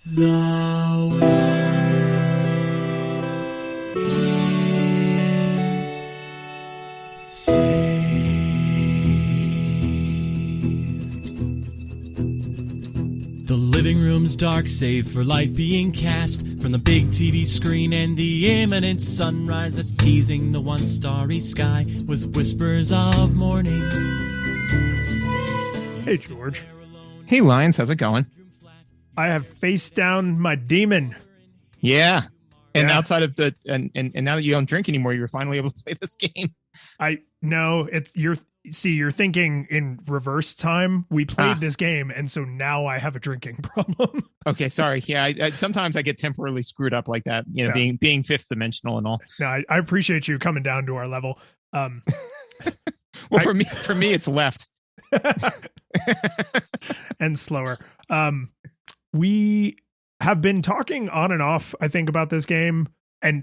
The world is saved. The living room's dark, save for light being cast from the big TV screen and the imminent sunrise that's teasing the once starry sky with whispers of morning. Hey, George. Hey, Lions, how's it going? I have faced down my demon. Yeah. And Yeah. outside of the and now that you don't drink anymore, you're finally able to play this game. I know you're thinking in reverse time. We played this game, and so now I have a drinking problem. Okay, sorry. Yeah, I sometimes I get temporarily screwed up like that, you know, being fifth dimensional and all. No, I appreciate you coming down to our level. Well, for me it's left. And slower. We have been talking on and off, I think, about this game, and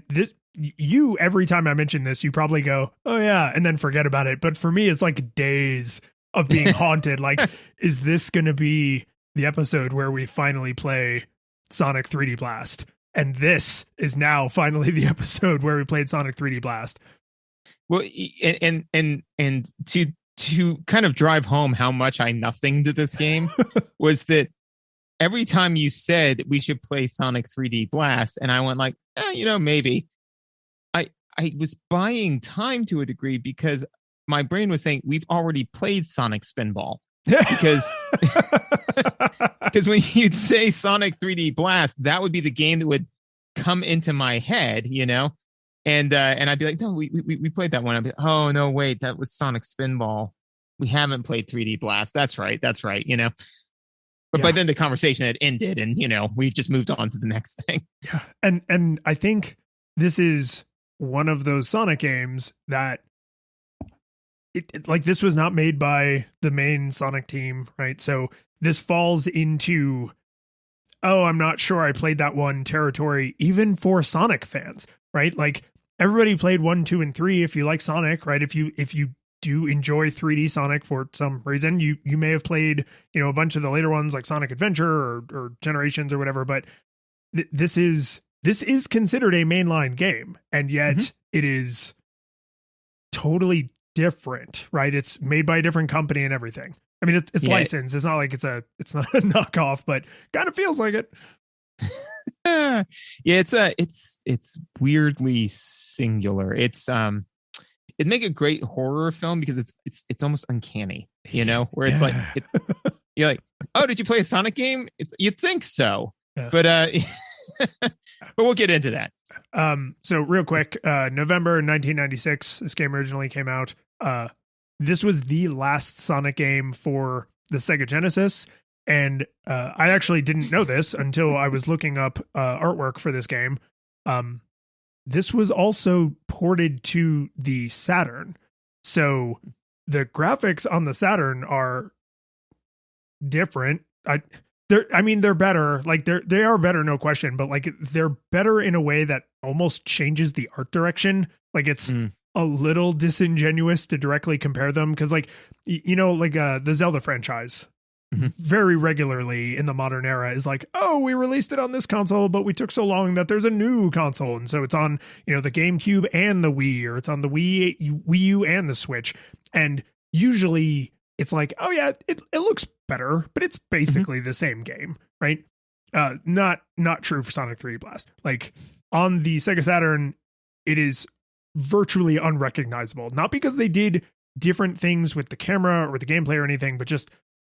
every time I mention this, you probably go, oh yeah, and then forget about it. But for me, it's like days of being haunted. Like, is this going to be the episode where we finally play Sonic 3D Blast? And this is now finally the episode where we played Sonic 3D Blast. Well, and to kind of drive home how much I nothinged this game was that every time you said we should play Sonic 3D Blast, and I went like, maybe. I was buying time to a degree because my brain was saying we've already played Sonic Spinball. Because when you'd say Sonic 3D Blast, that would be the game that would come into my head, and I'd be like, no, we played that one. I'd be like, oh no, wait, that was Sonic Spinball. We haven't played 3D Blast. That's right. But by then the conversation had ended, and we just moved on to the next thing. Yeah, and I think this is one of those Sonic games that this was not made by the main Sonic team, right? So this falls into, I'm not sure I played that one territory, even for Sonic fans, right? Like, everybody played 1, 2, and 3 if you like Sonic, right? If you do enjoy 3D Sonic for some reason, you may have played, a bunch of the later ones like Sonic Adventure or Generations or whatever, but this is considered a mainline game, and yet it is totally different, right? It's made by a different company and everything. I mean, it's licensed. It's not like it's not a knockoff, but kind of feels like it. Yeah, it's weirdly singular. It'd make a great horror film because it's almost uncanny, where it's like you're like, oh, did you play a Sonic game? You'd think so, but but we'll get into that. So real quick, November 1996, this game originally came out. This was the last Sonic game for the Sega Genesis, and I actually didn't know this until I was looking up artwork for this game. This was also ported to the Saturn. So the graphics on the Saturn are different. They're better. Like they are better, no question, but like they're better in a way that almost changes the art direction. Like it's a little disingenuous to directly compare them because like the Zelda franchise very regularly in the modern era is like, oh, we released it on this console, but we took so long that there's a new console, and so it's on the GameCube and the Wii, or it's on the Wii U and the Switch, and usually it's like, oh yeah, it looks better, but it's basically the same game, right? Not true for Sonic 3D Blast. Like on the Sega Saturn, it is virtually unrecognizable, not because they did different things with the camera or the gameplay or anything, but just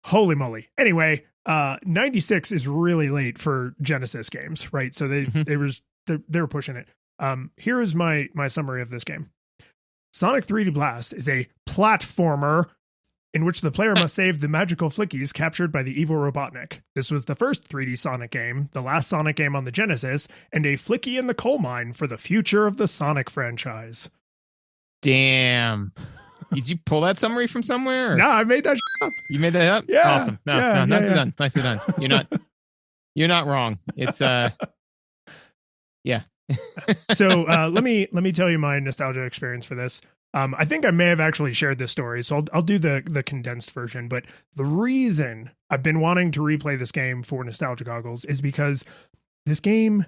holy moly. Anyway, 96 is really late for Genesis games, right? So they were pushing it. Here is my summary of this game. Sonic 3D Blast is a platformer in which the player must save the magical flickies captured by the evil Robotnik. This was the first 3D Sonic game, the last Sonic game on the Genesis, and a flicky in the coal mine for the future of the Sonic franchise. Damn. Did you pull that summary from somewhere? No, I made that up. You made that up? Yeah. Awesome. Nicely done. Nicely done. You're not wrong. It's yeah. So let me tell you my nostalgia experience for this. I think I may have actually shared this story, so I'll do the condensed version. But the reason I've been wanting to replay this game for nostalgia goggles is because this game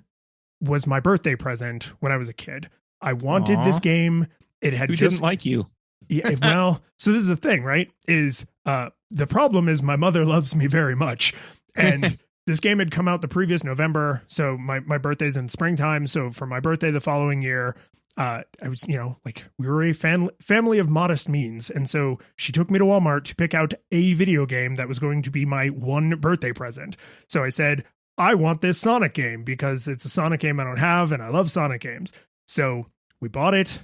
was my birthday present when I was a kid. I wanted this Aw. game. It had Who just didn't like you? yeah, well, so this is the thing, right? Is the problem is my mother loves me very much, and this game had come out the previous November. So my birthday's in springtime. So for my birthday the following year, I was, like we were a family of modest means. And so she took me to Walmart to pick out a video game that was going to be my one birthday present. So I said, I want this Sonic game because it's a Sonic game I don't have. And I love Sonic games. So we bought it.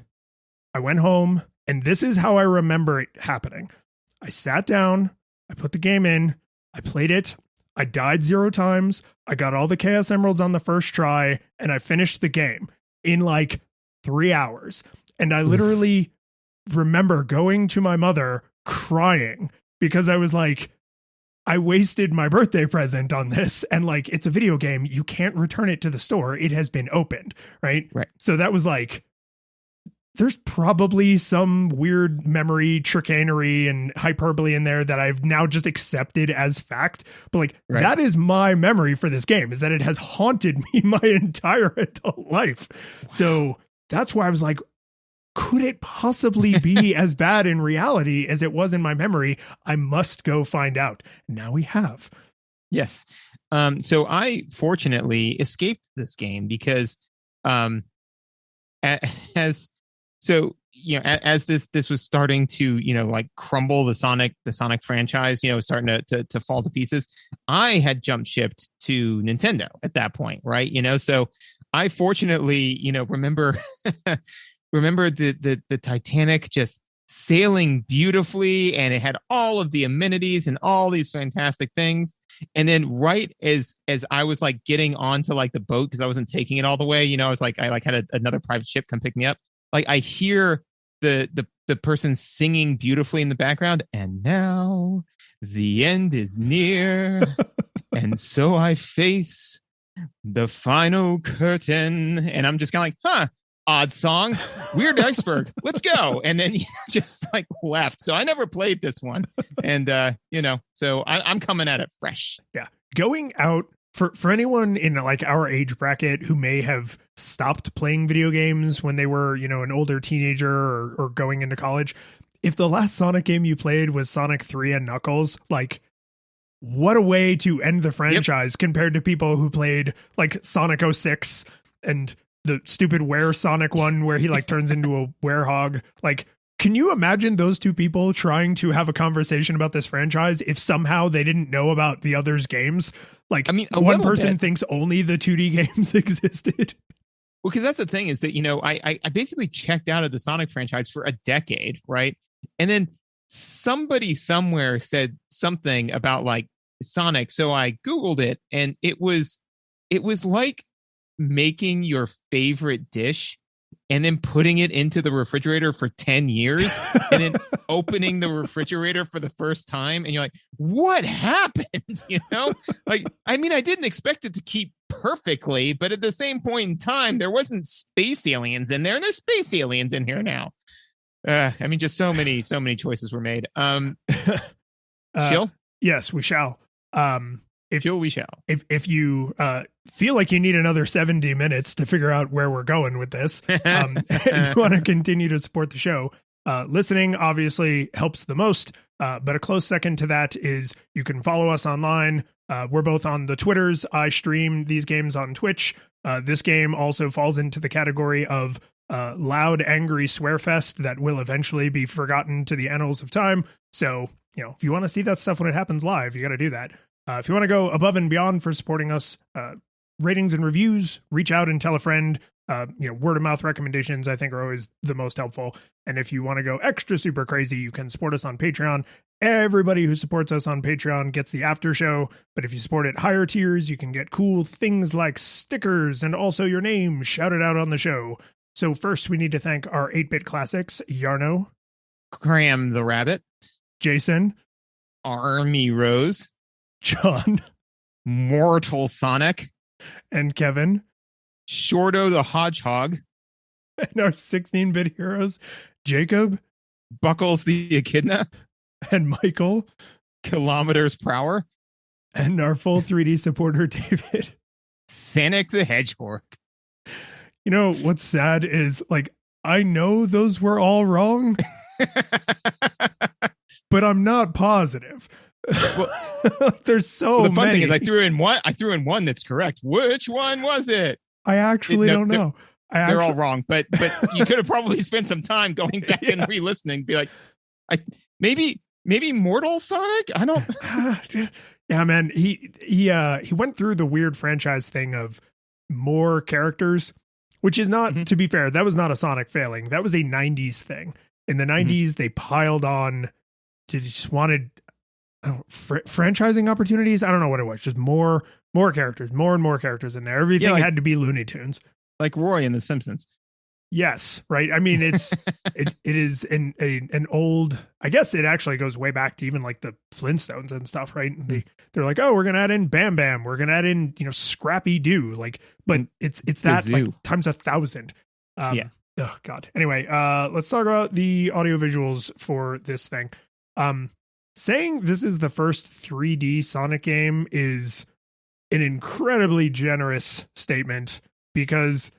I went home and this is how I remember it happening. I sat down, I put the game in, I played it. I died 0 times. I got all the Chaos Emeralds on the first try, and I finished the game in like 3 hours. And I literally remember going to my mother crying because I was like, I wasted my birthday present on this. And like, it's a video game. You can't return it to the store. It has been opened. Right. Right. So that was like, there's probably some weird memory chicanery and hyperbole in there that I've now just accepted as fact. But like, that is my memory for this game, is that it has haunted me my entire adult life. So that's why I was like, could it possibly be as bad in reality as it was in my memory? I must go find out. Now we have. Yes. So I fortunately escaped this game because as this was starting to, like crumble, the Sonic franchise, starting to fall to pieces, I had jumped shipped to Nintendo at that point, right? So I fortunately, remember the Titanic just sailing beautifully, and it had all of the amenities and all these fantastic things. And then right as I was like getting onto like the boat, because I wasn't taking it all the way, I was like, I like had another private ship come pick me up. Like I hear the person singing beautifully in the background, and now the end is near, and so I face the final curtain, and I'm just kind of like, huh, odd song, weird iceberg, let's go, and then just like left. So I never played this one, and so I'm coming at it fresh. Yeah, going out. For anyone in like our age bracket who may have stopped playing video games when they were, an older teenager or going into college, if the last Sonic game you played was Sonic 3 and Knuckles, like what a way to end the franchise compared to people who played like Sonic 06 and the stupid Were Sonic one where he like turns into a werehog. Like, can you imagine those two people trying to have a conversation about this franchise if somehow they didn't know about the other's games? Like, I mean, one person thinks only the 2D games existed. Well, because that's the thing is that, I basically checked out of the Sonic franchise for a decade, right? And then somebody somewhere said something about like Sonic. So I Googled it, and it was like making your favorite dish and then putting it into the refrigerator for 10 years and then opening the refrigerator for the first time. And you're like, what happened? Like, I mean, I didn't expect it to keep perfectly, but at the same point in time, there wasn't space aliens in there, and there's space aliens in here now. I mean, just so many choices were made. Chill? Yes, we shall. We shall. If you feel like you need another 70 minutes to figure out where we're going with this, and you want to continue to support the show, listening obviously helps the most. But a close second to that is you can follow us online. We're both on the Twitters. I stream these games on Twitch. This game also falls into the category of loud, angry swearfest that will eventually be forgotten to the annals of time. So, if you want to see that stuff when it happens live, you got to do that. If you want to go above and beyond for supporting us, ratings and reviews, reach out and tell a friend. Word of mouth recommendations, I think, are always the most helpful. And if you want to go extra super crazy, you can support us on Patreon. Everybody who supports us on Patreon gets the after show. But if you support at higher tiers, you can get cool things like stickers and also your name shouted out on the show. So first, we need to thank our 8-bit classics, Yarno, Cram the Rabbit, Jason, Army Rose, John, Mortal Sonic, and Kevin, Shorto the Hodgehog, and our 16-bit heroes, Jacob, Buckles the Echidna, and Michael, Kilometers per hour, and our full 3D supporter, David. Sonic the Hedgehog. You know, what's sad is, like, I know those were all wrong, but I'm not positive. Well, there's so the fun many. thing is I threw in one that's correct. Which one was it? I actually don't know. They're all wrong, but you could have probably spent some time going back and re-listening, be like, maybe Mortal Sonic? I don't. Yeah, man. He went through the weird franchise thing of more characters, which is not, to be fair, that was not a Sonic failing. That was a 90s thing. In the 90s, they piled on to just wanted franchising opportunities. I don't know what it was. Just more characters, more and more characters in there. Everything had to be Looney Tunes. Like Roy in The Simpsons. Yes, right. I mean, it is an old. I guess it actually goes way back to even like the Flintstones and stuff, right? They're like, oh, we're gonna add in Bam Bam, we're gonna add in Scrappy Doo, like, but it's that like times 1,000. Yeah. Oh God. Anyway, let's talk about the audio visuals for this thing. Saying this is the first 3D Sonic game is an incredibly generous statement, because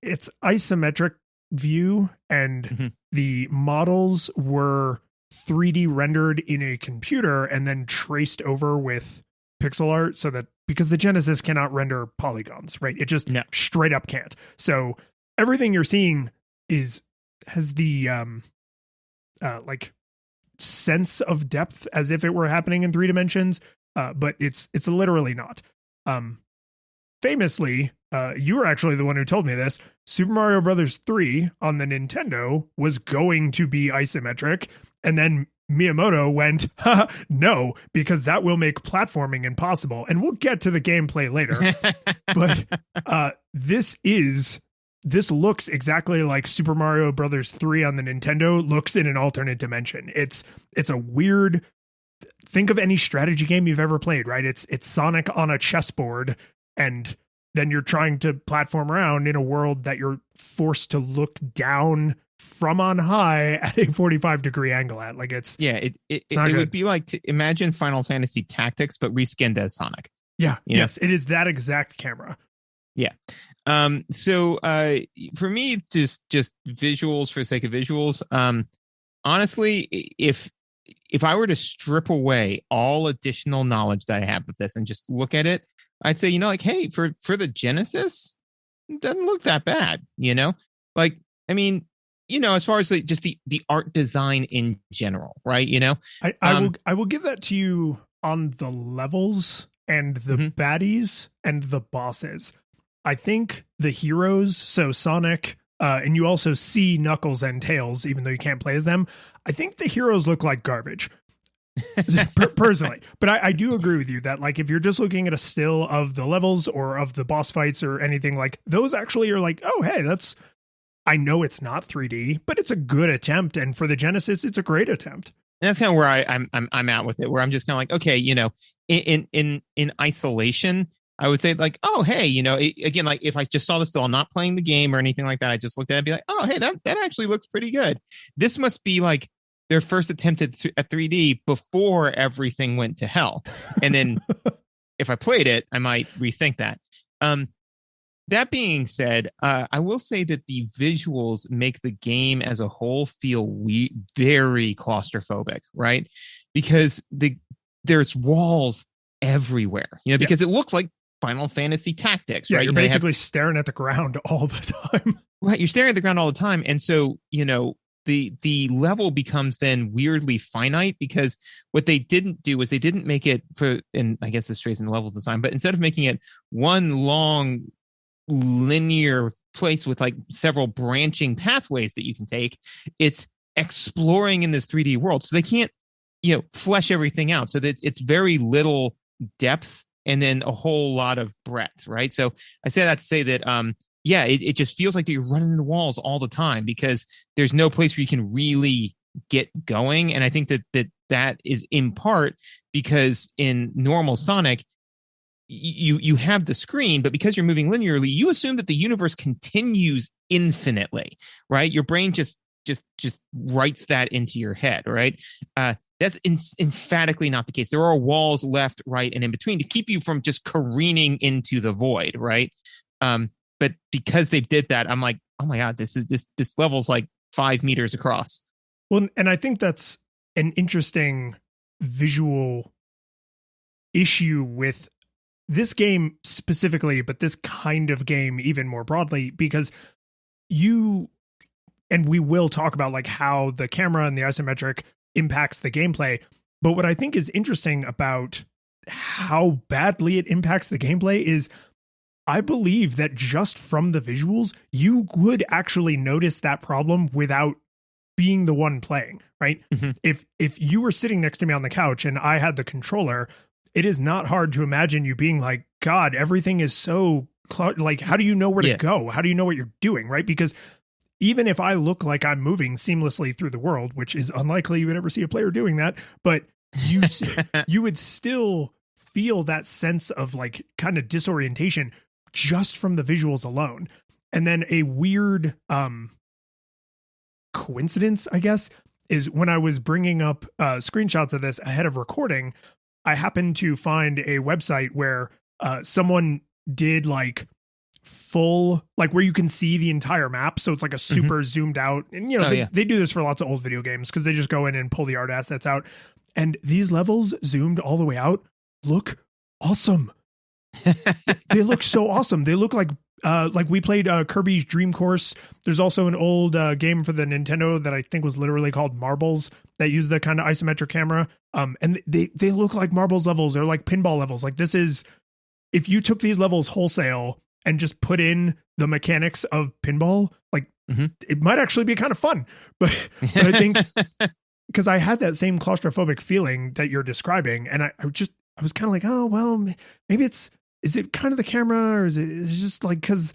it's isometric view and the models were 3D rendered in a computer and then traced over with pixel art, so that, because the Genesis cannot render polygons, right? It just straight up can't. So everything you're seeing has the like sense of depth as if it were happening in 3 dimensions, but it's literally not. Famously, you were actually the one who told me this. Super Mario Brothers 3 on the Nintendo was going to be isometric, and then Miyamoto went, no, because that will make platforming impossible. And we'll get to the gameplay later. But this looks exactly like Super Mario Brothers 3 on the Nintendo looks in an alternate dimension. It's a weird, think of any strategy game you've ever played, right? It's Sonic on a chessboard, and then you're trying to platform around in a world that you're forced to look down from on high at a 45-degree angle at. Like, it would be like, to imagine Final Fantasy Tactics, but reskinned as Sonic. Yeah. Yes. It is that exact camera. Yeah. So for me, just visuals for the sake of visuals. Honestly, if I were to strip away all additional knowledge that I have of this and just look at it, I'd say, like, hey, for the Genesis, it doesn't look that bad, like, I mean, as far as just the art design in general, right? I will give that to you on the levels and the baddies and the bosses. I think the heroes, so Sonic, and you also see Knuckles and Tails, even though you can't play as them, I think the heroes look like garbage. Personally, but I do agree with you that, like, if you're just looking at a still of the levels or of the boss fights or anything, like, those actually are like, oh, hey, I know it's not 3D, but it's a good attempt, and for the Genesis, it's a great attempt. And that's kind of where I'm at with it, where I'm just kind of like, okay, in isolation, I would say, like, oh, hey, again, like, if I just saw this still, I'm not playing the game or anything like that, I just looked at it and be like, oh, hey, that actually looks pretty good. This must be like their first attempt at 3D before everything went to hell. And then if I played it, I might rethink that. That being said, I will say that the visuals make the game as a whole feel very claustrophobic, right? Because there's walls everywhere, because it looks like Final Fantasy Tactics, right? You're basically staring at the ground all the time. Right, you're staring at the ground all the time. And so, the level becomes then weirdly finite, because what they didn't do was they didn't make it and I guess this traces in the level design, but instead of making it one long linear place with like several branching pathways that you can take, it's exploring in this 3D world. So they can't, flesh everything out. So that it's very little depth and then a whole lot of breadth, right? So I say that to say that, it just feels like that you're running into walls all the time, because there's no place where you can really get going. And I think that is in part because in normal Sonic, you have the screen, but because you're moving linearly, you assume that the universe continues infinitely, right? Your brain just just writes that into your head, right? That's emphatically not the case. There are walls left, right, and in between to keep you from just careening into the void, right? But because they did that, I'm like, oh my god, this level's like 5 meters across. Well, and I think that's an interesting visual issue with this game specifically, but this kind of game even more broadly, because we will talk about like how the camera and the isometric impacts the gameplay. But what I think is interesting about how badly it impacts the gameplay is I believe that just from the visuals, you would actually notice that problem without being the one playing, right? Mm-hmm. If you were sitting next to me on the couch and I had the controller, it is not hard to imagine you being like, God, everything is so like, how do you know where to go? How do you know what you're doing, right? Because even if I look like I'm moving seamlessly through the world, which is unlikely you would ever see a player doing that, but you would still feel that sense of like kind of disorientation just from the visuals alone. And then a weird coincidence, I guess, is when I was bringing up screenshots of this ahead of recording, I happened to find a website where someone did like full, like where you can see the entire map. So it's like a super zoomed out, and they do this for lots of old video games because they just go in and pull the art assets out. And these levels zoomed all the way out look awesome. They look so awesome. They look like we played Kirby's Dream Course. There's also an old game for the Nintendo that I think was literally called Marbles that used the kind of isometric camera. And they look like Marbles levels. They're like pinball levels. Like this is, if you took these levels wholesale and just put in the mechanics of pinball, like it might actually be kind of fun. But I think because I had that same claustrophobic feeling that you're describing, and I was kind of like, oh, well, maybe is it kind of the camera, or is it just like, because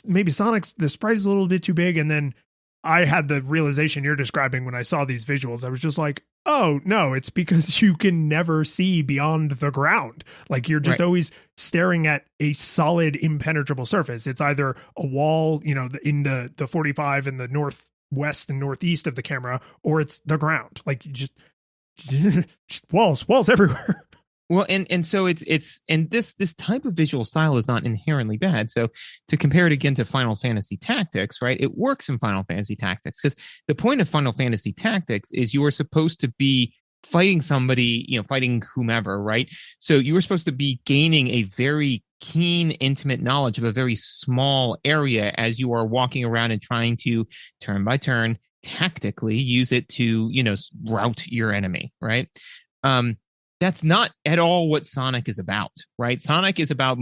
maybe Sonic's, the sprite is a little bit too big. And then I had the realization you're describing when I saw these visuals. I was just like, oh no, it's because you can never see beyond the ground. Like you're just always staring at a solid impenetrable surface. It's either a wall, in the 45 in the northwest and northeast of the camera, or it's the ground. Like you just walls everywhere. Well, and so it's and this type of visual style is not inherently bad. So to compare it again to Final Fantasy Tactics, right? It works in Final Fantasy Tactics because the point of Final Fantasy Tactics is you are supposed to be fighting somebody, fighting whomever, right? So you were supposed to be gaining a very keen, intimate knowledge of a very small area as you are walking around and trying to turn by turn tactically use it to, rout your enemy, right? That's not at all what Sonic is about, right? Sonic is about,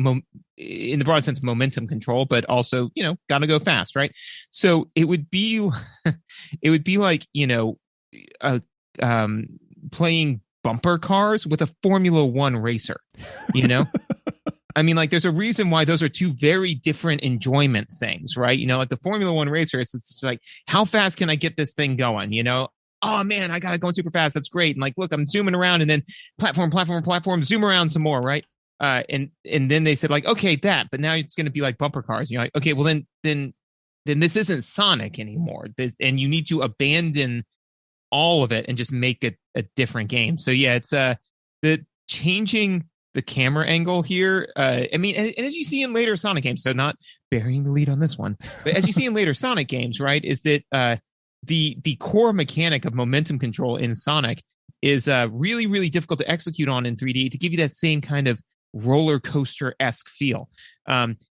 in the broad sense, momentum control, but also, gotta go fast, right? So it would be, like, playing bumper cars with a Formula One racer, I mean, like, there's a reason why those are two very different enjoyment things, right? Like the Formula One racer, it's like, how fast can I get this thing going? Oh man, I got it going super fast. That's great. And like, look, I'm zooming around, and then platform, zoom around some more, right? And then they said like, okay, but now it's going to be like bumper cars. You're like, okay, well then this isn't Sonic anymore, and you need to abandon all of it and just make it a different game. So yeah, it's the changing the camera angle here. I mean, and as you see in later Sonic games, so not burying the lead on this one, but as you see in later Sonic games, right, is that the core mechanic of momentum control in Sonic is really, really difficult to execute on in 3D to give you that same kind of roller coaster-esque feel.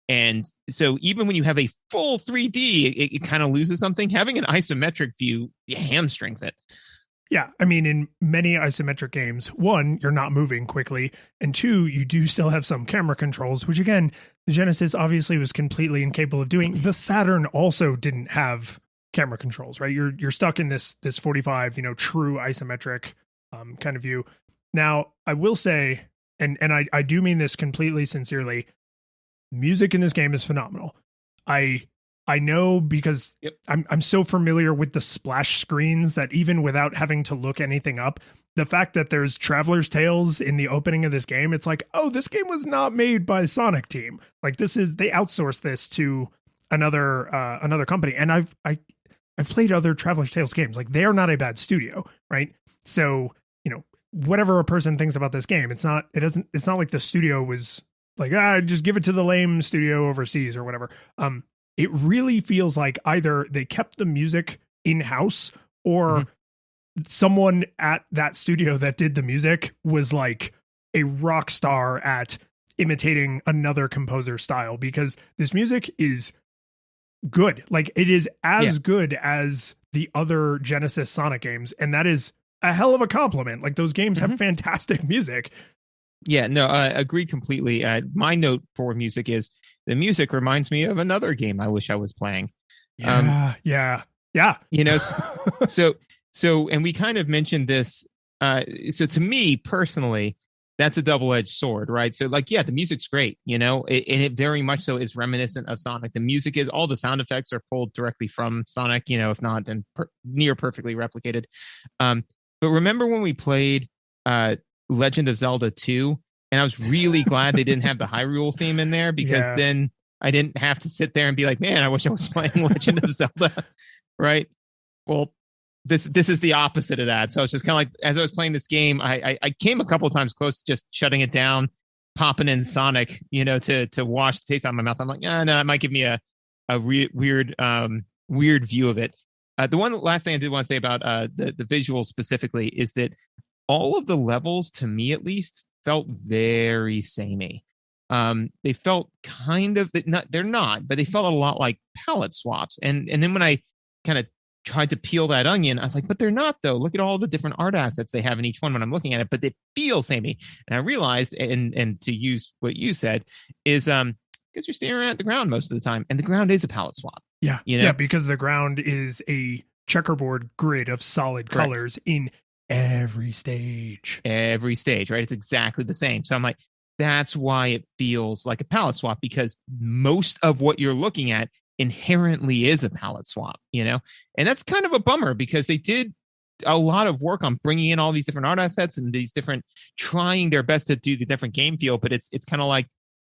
And so even when you have a full 3D, it kind of loses something. Having an isometric view hamstrings it. Yeah, I mean, in many isometric games, one, you're not moving quickly, and two, you do still have some camera controls, which again, the Genesis obviously was completely incapable of doing. The Saturn also didn't have camera controls, right? You're stuck in this 45, true isometric kind of view. Now, I will say, and I do mean this completely sincerely, music in this game is phenomenal. I know because I'm so familiar with the splash screens that even without having to look anything up, the fact that there's Traveler's Tales in the opening of this game, it's like, oh, this game was not made by Sonic Team. Like they outsourced this to another company. And I've played other Traveler's Tales games. Like, they are not a bad studio, right? So, whatever a person thinks about this game, it's not like the studio was like, just give it to the lame studio overseas or whatever. It really feels like either they kept the music in-house, or someone at that studio that did the music was like a rock star at imitating another composer's style, because this music is good. Like, it is as good as the other Genesis Sonic games, and that is a hell of a compliment. Like, those games have fantastic music. Yeah, no, I agree completely. My note for music is the music reminds me of another game I wish I was playing. Yeah. So, and we kind of mentioned this. So to me personally, that's a double-edged sword, right? So like, yeah, the music's great, and it very much so is reminiscent of Sonic. The music is, all the sound effects are pulled directly from Sonic, if not, then near perfectly replicated. But remember when we played Legend of Zelda 2, and I was really glad they didn't have the Hyrule theme in there, because then I didn't have to sit there and be like, man, I wish I was playing Legend of Zelda, right? Well, this is the opposite of that. So it's just kind of like, as I was playing this game, I came a couple of times close to just shutting it down, popping in Sonic, to wash the taste out of my mouth. I'm like, no, that might give me a weird view of it. The one last thing I did want to say about the visuals specifically is that all of the levels, to me at least, felt very samey. They felt kind of, they're not, but they felt a lot like palette swaps. And then when I kind of tried to peel that onion, I was like, but they're not, though. Look at all the different art assets they have in each one when I'm looking at it, but they feel samey. And I realized, and to use what you said, is because you're staring at the ground most of the time, and the ground is a palette swap. Yeah. Yeah, because the ground is a checkerboard grid of solid colors in every stage, right? It's exactly the same. So I'm like, that's why it feels like a palette swap, because most of what you're looking at inherently is a palette swap, and that's kind of a bummer, because they did a lot of work on bringing in all these different art assets and these different, trying their best to do the different game feel. But it's kind of like,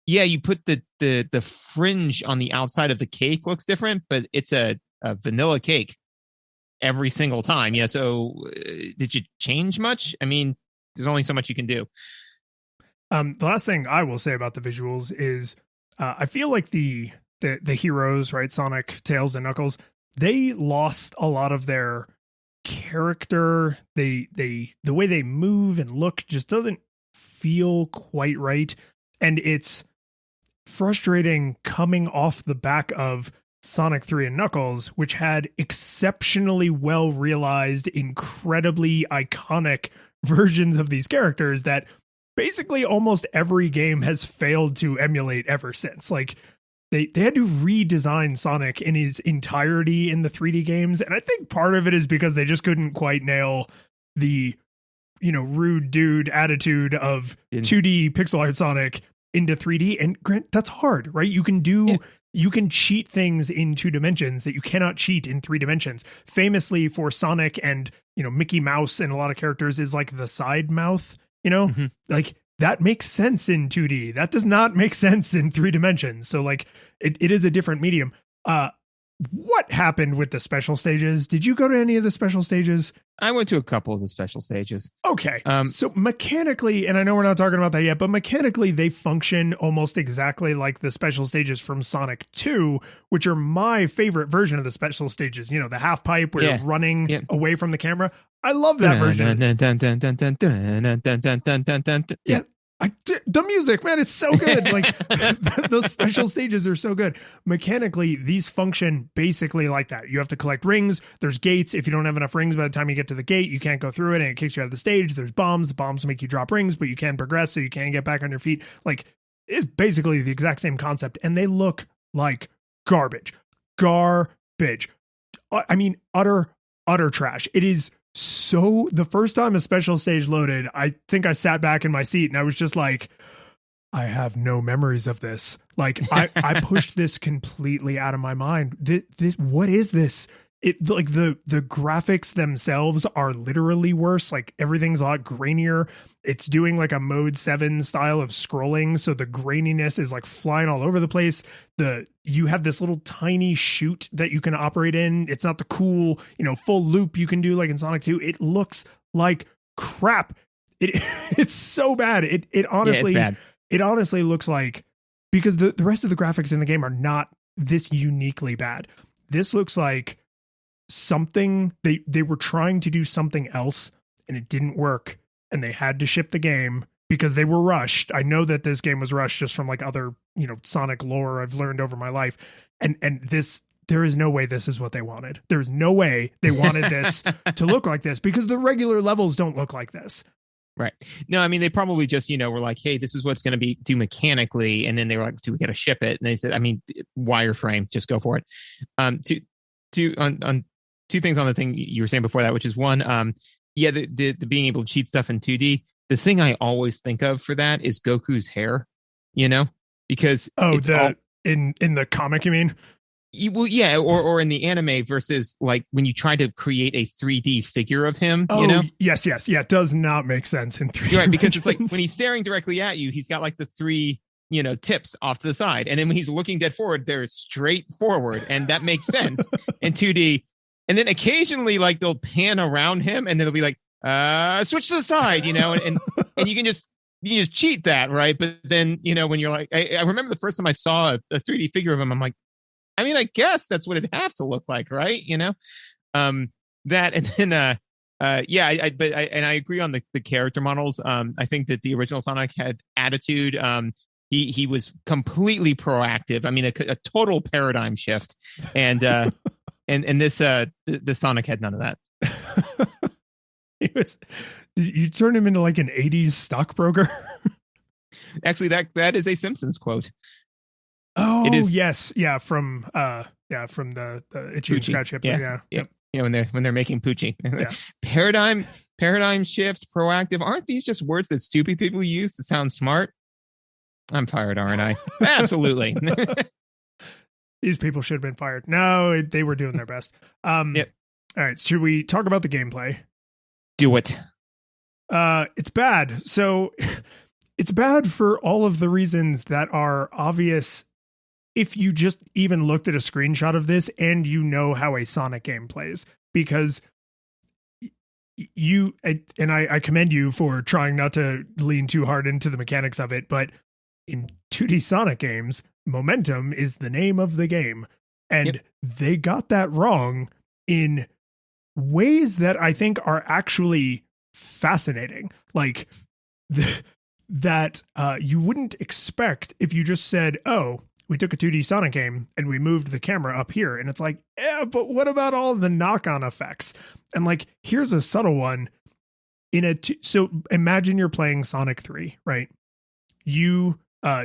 yeah, you put the fringe on the outside of the cake looks different, but it's a vanilla cake every single time. Yeah. So did you change much? I mean, there's only so much you can do. The last thing I will say about the visuals is I feel like the heroes, right? Sonic, Tails, and Knuckles, they lost a lot of their character. The way they move and look just doesn't feel quite right. And it's frustrating coming off the back of Sonic 3 and Knuckles, which had exceptionally well realized, incredibly iconic versions of these characters that basically almost every game has failed to emulate ever since. Like, they had to redesign Sonic in his entirety in the 3D games, and I think part of it is because they just couldn't quite nail the rude dude attitude of 2D pixel art Sonic into 3D. And Grant, that's hard, right? You can cheat things in 2 dimensions that you cannot cheat in 3 dimensions. Famously for Sonic and, Mickey Mouse and a lot of characters is like the side mouth, like that makes sense in 2D. That does not make sense in 3 dimensions. So like it is a different medium. What happened with the special stages? Did you go to any of the special stages? I went to a couple of the special stages. Okay. So mechanically, and I know we're not talking about that yet, but mechanically they function almost exactly like the special stages from Sonic 2, which are my favorite version of the special stages. The half pipe where you're running away from the camera. I love that version. Yeah. The music, man, it's so good. Like those special stages are so good. Mechanically, these function basically like that. You have to collect rings. There's gates. If you don't have enough rings by the time you get to the gate, you can't go through it and it kicks you out of the stage. There's bombs. The bombs make you drop rings, but you can progress, so you can get back on your feet. Like, it's basically the exact same concept, and they look like garbage. I mean, utter trash. It is so, the first time a special stage loaded, I think I sat back in my seat and I was just like, I have no memories of this. Like I pushed this completely out of my mind. This what is this? It, like the graphics themselves are literally worse. Like everything's a lot grainier. it's doing like a mode 7 style of scrolling, so the graininess is like flying all over the place. You have this little tiny chute that you can operate in. It's not the cool, full loop you can do like in Sonic 2. It looks like crap. It's so bad. It honestly, yeah, it's bad. It honestly looks like, because the rest of the graphics in the game are not this uniquely bad. This looks like something they were trying to do something else and it didn't work, and they had to ship the game because they were rushed. I know that this game was rushed just from like other, Sonic lore I've learned over my life. And this, there is no way this is what they wanted. There's no way they wanted this to look like this, because the regular levels don't look like this. Right. No, I mean, they probably just, were like, hey, this is what's going to do mechanically. And then they were like, do we got to ship it? And they said, I mean, wireframe, just go for it. On two things on the thing you were saying before that, which is one, the being able to cheat stuff in 2D. The thing I always think of for that is Goku's hair, because in the comic, you mean? Well, yeah, or in the anime versus like when you try to create a 3D figure of him, Yes. Yeah, it does not make sense in 3D. Right, because it's like when he's staring directly at you, he's got like the three, tips off to the side. And then when he's looking dead forward, they're straight forward. And that makes sense in 2D. And then occasionally, like, they'll pan around him and then they'll be like, switch to the side, and you can just cheat that, right? But then, when you're like, I remember the first time I saw a 3D figure of him, I'm like, I mean, I guess that's what it'd have to look like, right? That, and then, I agree on the character models. I think that the original Sonic had attitude. He was completely proactive. I mean, a total paradigm shift, and this the Sonic had none of that. You turn him into like an 80s stockbroker. Actually, that is a Simpsons quote. Oh, it is, yes, yeah, from the Itchy and Scratchy episode, yeah. When they're making Poochie. Yeah. Paradigm shift, proactive. Aren't these just words that stupid people use to sound smart? I'm fired, aren't I? Absolutely. These people should have been fired. No, they were doing their best. Yep. All right, should we talk about the gameplay? Do it. It's bad. So it's bad for all of the reasons that are obvious if you just even looked at a screenshot of this and how a Sonic game plays, because I commend you for trying not to lean too hard into the mechanics of it, but in 2D Sonic games, momentum is the name of the game. And they got that wrong in ways that I think are actually fascinating. Like that you wouldn't expect if you just said, oh, we took a 2D Sonic game and we moved the camera up here. And it's like, yeah, but what about all the knock-on effects? And like, here's a subtle one. So imagine you're playing Sonic 3, right? You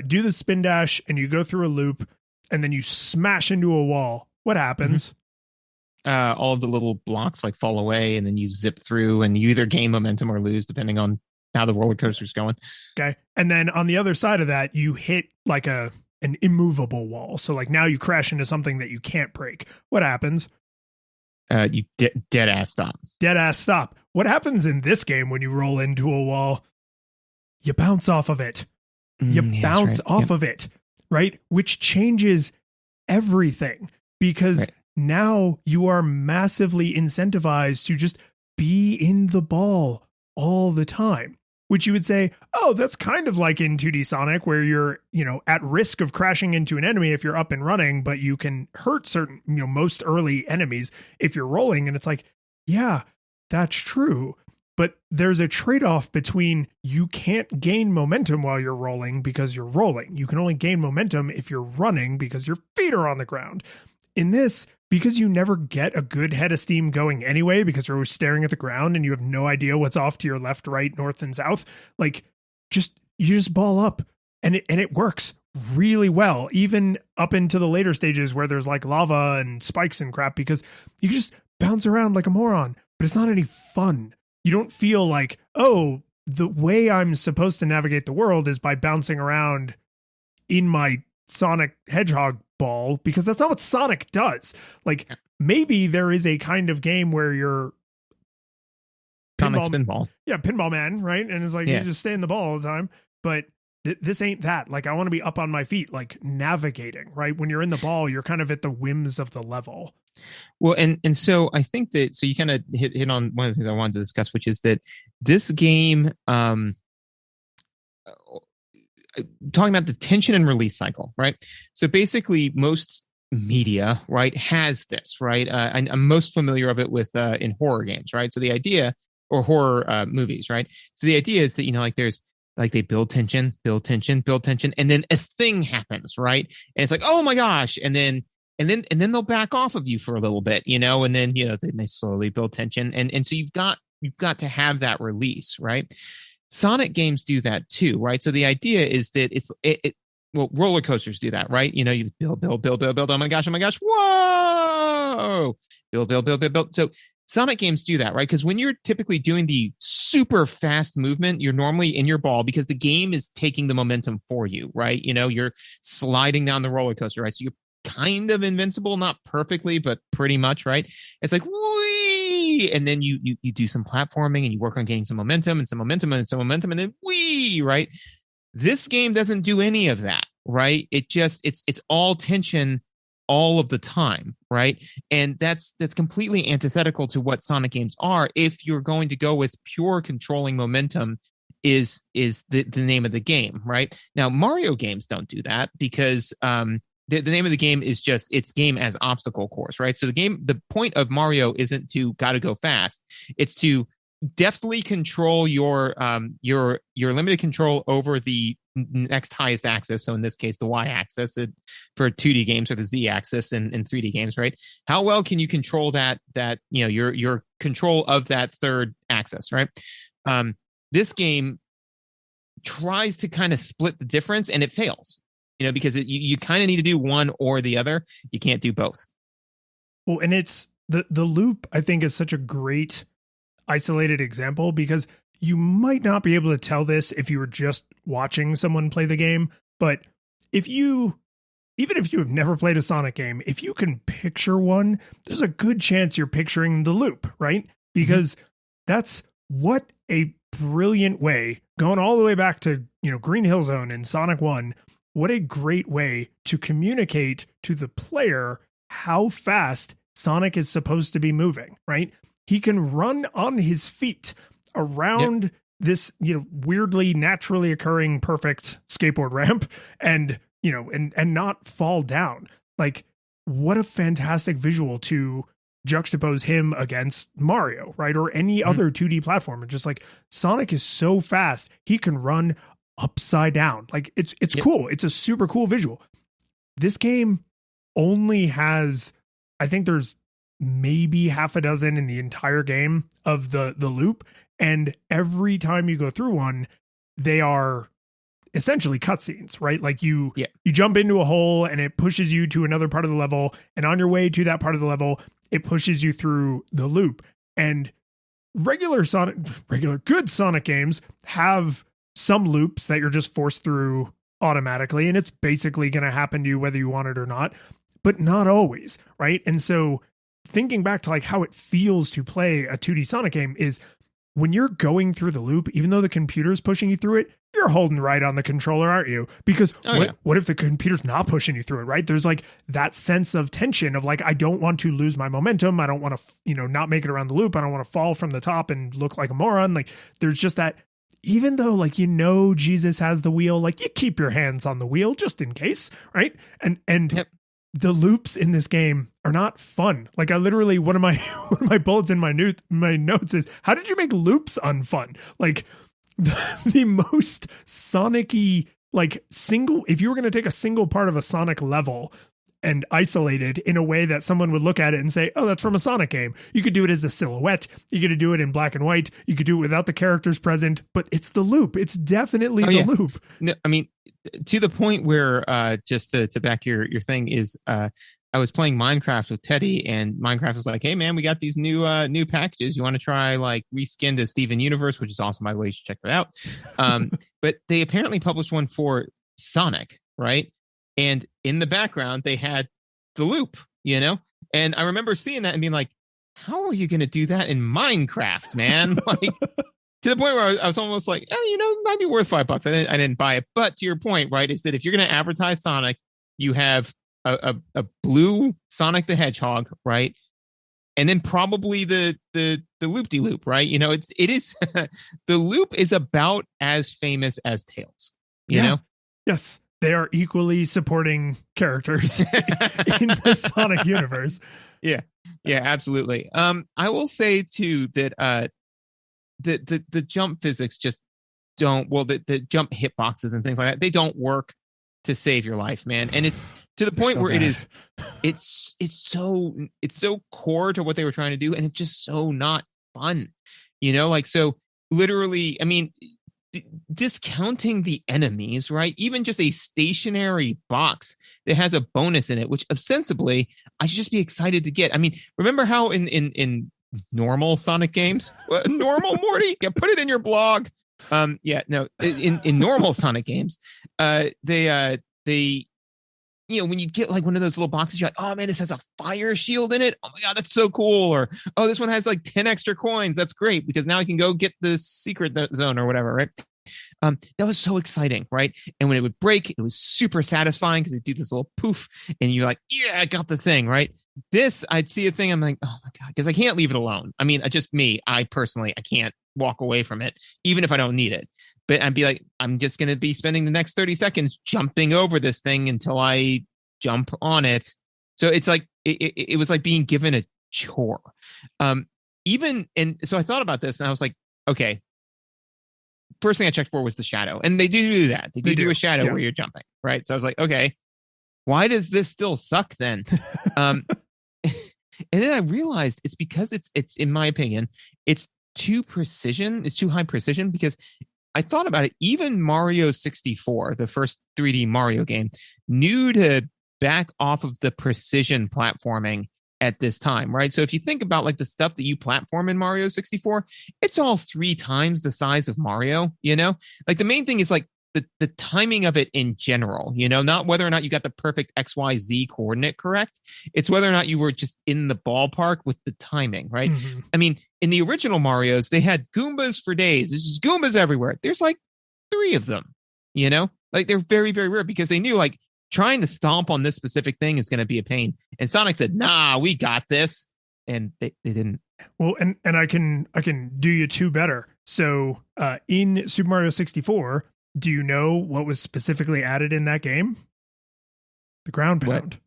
do the spin dash and you go through a loop and then you smash into a wall. What happens? All of the little blocks like fall away and then you zip through and you either gain momentum or lose depending on how the roller coaster's going. Okay. And then on the other side of that, you hit like an immovable wall. So like now you crash into something that you can't break. What happens? You dead ass stop. Dead ass stop. What happens in this game when you roll into a wall? You bounce off of it. You bounce off of it, right? Which changes everything, because now you are massively incentivized to just be in the ball all the time, which you would say, oh, that's kind of like in 2D Sonic where you're, at risk of crashing into an enemy if you're up and running, but you can hurt certain, most early enemies if you're rolling. And it's like, yeah, that's true. But there's a trade-off between you can't gain momentum while you're rolling because you're rolling. You can only gain momentum if you're running because your feet are on the ground. In this, because you never get a good head of steam going anyway, because you're always staring at the ground and you have no idea what's off to your left, right, north, and south, like you just ball up and it works really well, even up into the later stages where there's like lava and spikes and crap, because you just bounce around like a moron, but it's not any fun. You don't feel like, oh, the way I'm supposed to navigate the world is by bouncing around in my Sonic Hedgehog ball, because that's not what Sonic does. Like maybe there is a kind of game where you're Sonic Spinball. Yeah, Pinball Man, right? And it's like you just stay in the ball all the time. But this ain't that. Like I want to be up on my feet, like navigating, right? When you're in the ball, you're kind of at the whims of the level. Well, and so I think that you kind of hit on one of the things I wanted to discuss, which is that this game, talking about the tension and release cycle, right? So basically, most media, right, has this, right? I'm most familiar of it with in horror games, right? So the idea, or horror movies, right? So the idea is that like there's like they build tension, and then a thing happens, right? And it's like, oh my gosh, and then they'll back off of you for a little bit, and then they slowly build tension, and so you've got to have that release, right? Sonic games do that too, right? So the idea is that well, roller coasters do that, right? You build. Oh my gosh, whoa! Build. So Sonic games do that, right? Because when you're typically doing the super fast movement, you're normally in your ball because the game is taking the momentum for you, right? You're sliding down the roller coaster, right? So you're kind of invincible, not perfectly, but pretty much, right? It's like, whee! And then you do some platforming and you work on gaining some momentum and some momentum and some momentum, and then whee, right? This game doesn't do any of that, right? It's all tension all of the time, right? And that's completely antithetical to what Sonic games are. If you're going to go with pure controlling momentum is the name of the game, right? Now, Mario games don't do that because the name of the game is just it's game as obstacle course, right? So the point of Mario isn't to gotta go fast. It's to deftly control your limited control over the next highest axis. So in this case, the y-axis for 2D games, or the z-axis in 3D games, right? How well can you control that your control of that third axis, right? This game tries to kind of split the difference, and it fails. Because you kind of need to do one or the other. You can't do both. Well, and it's the loop, I think, is such a great isolated example, because you might not be able to tell this if you were just watching someone play the game. But even if you have never played a Sonic game, if you can picture one, there's a good chance you're picturing the loop, right? Because that's what a brilliant way, going all the way back to, Green Hill Zone and Sonic 1, what a great way to communicate to the player how fast Sonic is supposed to be moving, right? He can run on his feet around this, weirdly, naturally occurring perfect skateboard ramp and not fall down. Like, what a fantastic visual to juxtapose him against Mario, right? Or any other 2D platformer. Just like Sonic is so fast, he can run upside down. Like it's cool. It's a super cool visual. This game only has, I think there's maybe half a dozen in the entire game of the loop. And every time you go through one, they are essentially cutscenes, right? Like you jump into a hole and it pushes you to another part of the level. And on your way to that part of the level, it pushes you through the loop. And regular good Sonic games have some loops that you're just forced through automatically. And it's basically going to happen to you whether you want it or not, but not always, right? And so thinking back to like how it feels to play a 2D Sonic game is when you're going through the loop, even though the computer's pushing you through it, you're holding right on the controller, aren't you? Because what if the computer's not pushing you through it, right? There's like that sense of tension of like, I don't want to lose my momentum. I don't want to, not make it around the loop. I don't want to fall from the top and look like a moron. Like there's just that, even though like, Jesus has the wheel, like you keep your hands on the wheel just in case, right? And the loops in this game are not fun. Like I literally, one of my bullets in my notes is, how did you make loops unfun? Like the most Sonic-y, like if you were going to take a single part of a Sonic level and isolate it in a way that someone would look at it and say, oh, that's from a Sonic game. You could do it as a silhouette. You could do it in black and white. You could do it without the characters present, but it's the loop. It's definitely the loop. No, I mean, to the point where just to back your thing is I was playing Minecraft with Teddy, and Minecraft was like, hey man, we got these new packages. You want to try like reskin to Steven Universe, which is awesome, by the way. You should check that out. But they apparently published one for Sonic, right? And in the background, they had the loop, And I remember seeing that and being like, how are you going to do that in Minecraft, man? Like, to the point where I was almost like, oh, it might be worth $5. I didn't buy it. But to your point, right, is that if you're going to advertise Sonic, you have a blue Sonic the Hedgehog, right? And then probably the loop-de-loop, right? It is the loop is about as famous as Tails, you know? Yes. They are equally supporting characters in the Sonic universe. Yeah, absolutely. I will say too that the jump physics just don't, well, the jump hitboxes and things like that, they don't work to save your life, man. And it's to the point where bad. it's so core to what they were trying to do, and it's just so not fun, like, so literally, I mean, discounting the enemies, right? Even just a stationary box that has a bonus in it, which ostensibly I should just be excited to get. I mean, remember how in normal Sonic games, normal Morty, yeah, put it in your blog. In normal Sonic games, they when you get like one of those little boxes, you're like, oh man, this has a fire shield in it. Oh my god, that's so cool. Or, oh, this one has like 10 extra coins. That's great because now I can go get the secret zone or whatever, right? That was so exciting, right? And when it would break, it was super satisfying because it do this little poof, and you're like, yeah, I got the thing, right? This, I'd see a thing, I'm like, oh my god, because I can't leave it alone. I mean, just me, I can't walk away from it, even if I don't need it. But I'd be like, I'm just going to be spending the next 30 seconds jumping over this thing until I jump on it. So it's like, it was like being given a chore. And so I thought about this and I was like, okay, first thing I checked for was the shadow. And they do that. They do a shadow where you're jumping, right? So I was like, okay, why does this still suck then? And then I realized it's because it's in my opinion, it's too high precision, because I thought about it. Even Mario 64, the first 3D Mario game, knew to back off of the precision platforming at this time, right? So if you think about like the stuff that you platform in Mario 64, it's all 3 times the size of Mario, Like the main thing is like the timing of it in general, not whether or not you got the perfect XYZ coordinate correct. It's whether or not you were just in the ballpark with the timing, right? Mm-hmm. I mean, in the original Marios, they had Goombas for days. There's just Goombas everywhere. There's like 3 of them, like they're very, very rare because they knew like trying to stomp on this specific thing is going to be a pain. And Sonic said, nah, we got this. And they didn't. Well, and I can do you 2 better. So in Super Mario 64, do you know what was specifically added in that game? The ground pound.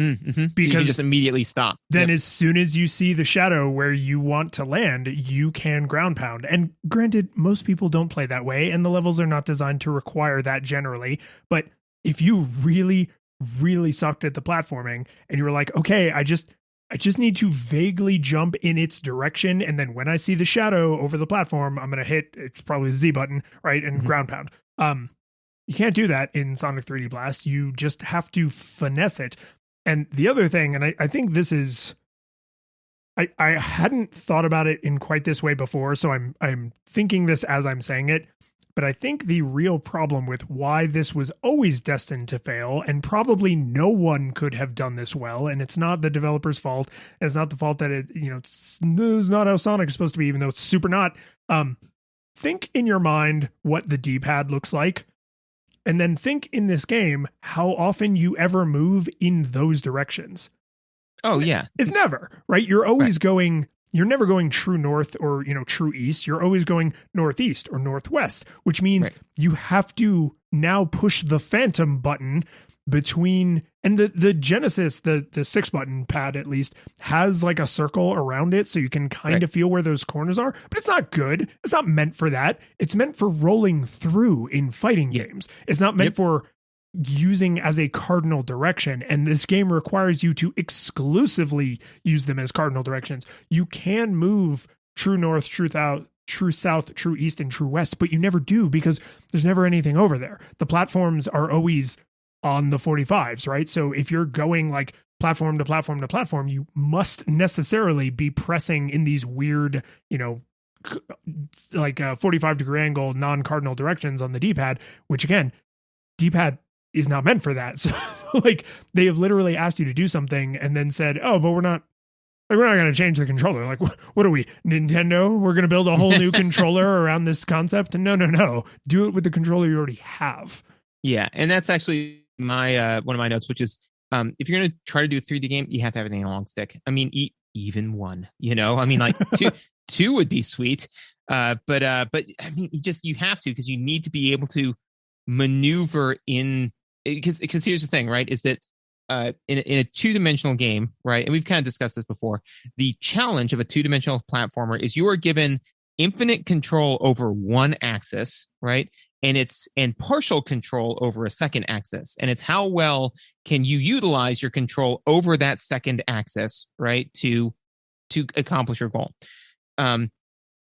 Mm-hmm. Because so you just immediately stop. Then as soon as you see the shadow where you want to land, you can ground pound. And granted, most people don't play that way, and the levels are not designed to require that generally. But if you really, really sucked at the platforming and you were like, okay, I just need to vaguely jump in its direction, and then when I see the shadow over the platform, I'm going to hit, it's probably the Z button, right, and ground pound. You can't do that in Sonic 3D Blast. You just have to finesse it. And the other thing, and I think this is, I hadn't thought about it in quite this way before, so I'm thinking this as I'm saying it, but I think the real problem with why this was always destined to fail, and probably no one could have done this well, and it's not the developer's fault, and it's not the fault that it's not how Sonic is supposed to be, even though it's super not. Think in your mind what the D-pad looks like, and then think in this game how often you ever move in those directions. It's never, right? You're always going, you're never going true north or, true east. You're always going northeast or northwest, which means you have to now push the phantom button between, and the Genesis, the 6 button pad at least, has like a circle around it so you can kind of feel where those corners are, but it's not good. It's not meant for that. It's meant for rolling through in fighting games. It's not meant for using as a cardinal direction, and this game requires you to exclusively use them as cardinal directions. You can move true north, true south, true east, and true west, but you never do because there's never anything over there. The platforms are always on the 45s, right? So if you're going like platform to platform to platform, you must necessarily be pressing in these weird, like 45-degree angle, non-cardinal directions on the D-pad, which again, D-pad is not meant for that. So like they have literally asked you to do something and then said, oh, but we're not Like, we're not going to change the controller. Like, what are we, Nintendo? We're going to build a whole new controller around this concept? No, no, no. Do it with the controller you already have. Yeah, and that's actually my one of my notes, which is if you're going to try to do a 3D game, you have to have an analog stick. I mean, even one. I mean, like two would be sweet. But I mean, you have to, because you need to be able to maneuver in, because here's the thing, right? Is that in a two-dimensional game, right? And we've kind of discussed this before. The challenge of a two-dimensional platformer is you are given infinite control over one axis, right? And partial control over a second axis. And it's how well can you utilize your control over that second axis, right? To accomplish your goal.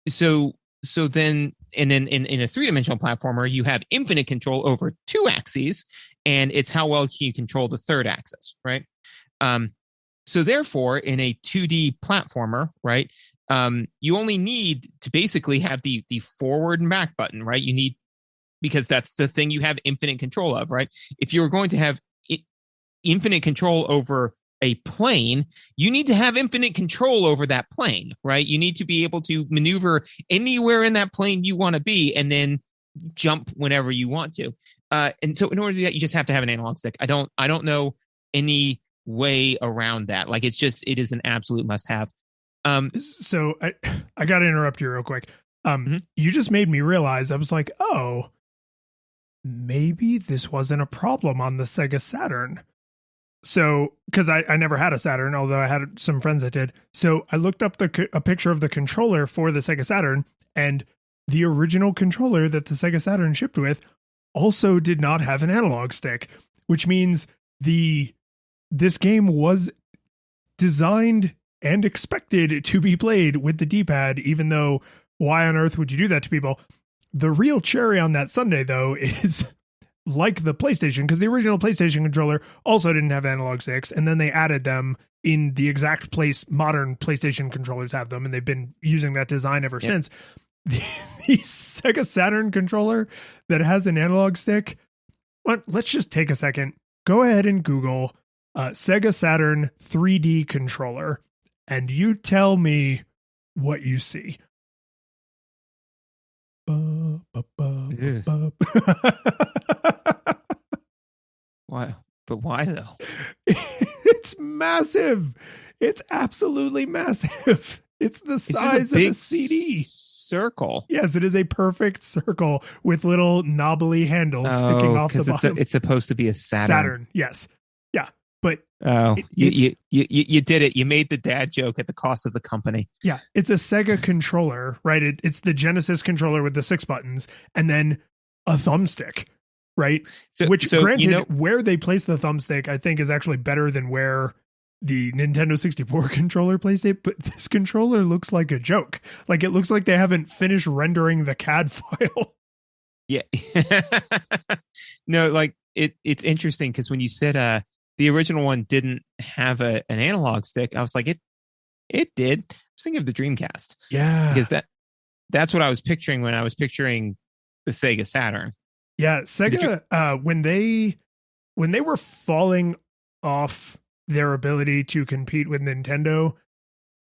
So then in a three-dimensional platformer, you have infinite control over two axes, and it's how well can you control the third axis, right? So therefore, in a 2D platformer, right, you only need to basically have the forward and back button, right? You need, because that's the thing you have infinite control of, right? If you're going to have infinite control over a plane, you need to have infinite control over that plane, right? You need to be able to maneuver anywhere in that plane you want to be, and then jump whenever you want to. And so in order to do that, you just have to have an analog stick. I don't know any way around that. Like, it is an absolute must have. So I got to interrupt you real quick. You just made me realize, I was like, oh, maybe this wasn't a problem on the Sega Saturn. So, because I never had a Saturn, although I had some friends that did. So I looked up a picture of the controller for the Sega Saturn, and the original controller that the Sega Saturn shipped with also did not have an analog stick, which means this game was designed and expected to be played with the D-pad, even though, why on earth would you do that to people? The real cherry on that sundae, though, is like the PlayStation, because the original PlayStation controller also didn't have analog sticks, and then they added them in the exact place modern PlayStation controllers have them, and they've been using that design ever since. The Sega Saturn controller that has an analog stick, let's just take a second. Go ahead and Google Sega Saturn 3D controller, and you tell me what you see. Why? But why though? It's massive. It's absolutely massive. It's the size of a CD circle. Yes, it is a perfect circle with little knobbly handles sticking off the bottom. It's supposed to be a Saturn. Saturn, yes, yeah. But you did it. You made the dad joke at the cost of the company. Yeah, it's a Sega controller, right? It's the Genesis controller with the 6 buttons, and then a thumbstick, right? Granted, where they place the thumbstick, I think, is actually better than where the Nintendo 64 controller placed it. But this controller looks like a joke. Like, it looks like they haven't finished rendering the CAD file. Yeah. No, like it's interesting because when you said the original one didn't have an analog stick, I was like, it did. I was thinking of the Dreamcast. Yeah. Because that's what I was picturing when I was picturing the Sega Saturn. Yeah, Sega, when they were falling off their ability to compete with Nintendo,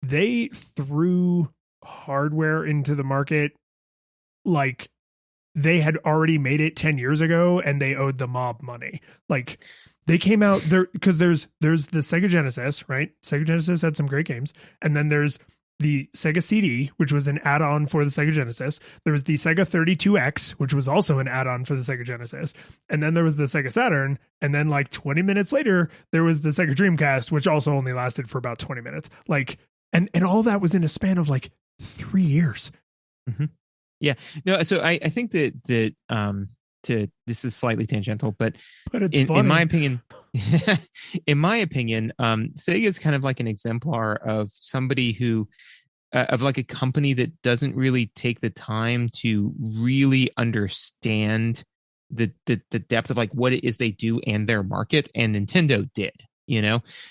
they threw hardware into the market like they had already made it 10 years ago, and they owed the mob money. Like, they came out there because there's the Sega Genesis, right? Sega Genesis had some great games. And then there's the Sega CD, which was an add-on for the Sega Genesis. There was the Sega 32X, which was also an add-on for the Sega Genesis. And then there was the Sega Saturn. And then like 20 minutes later, there was the Sega Dreamcast, which also only lasted for about 20 minutes. Like, and all that was in a span of like 3 years. Mm-hmm. Yeah. No, so I think that this is slightly tangential, but it's in my opinion, Sega is kind of like an exemplar of somebody who, of like a company that doesn't really take the time to really understand the depth of like what it is they do and their market, and Nintendo did.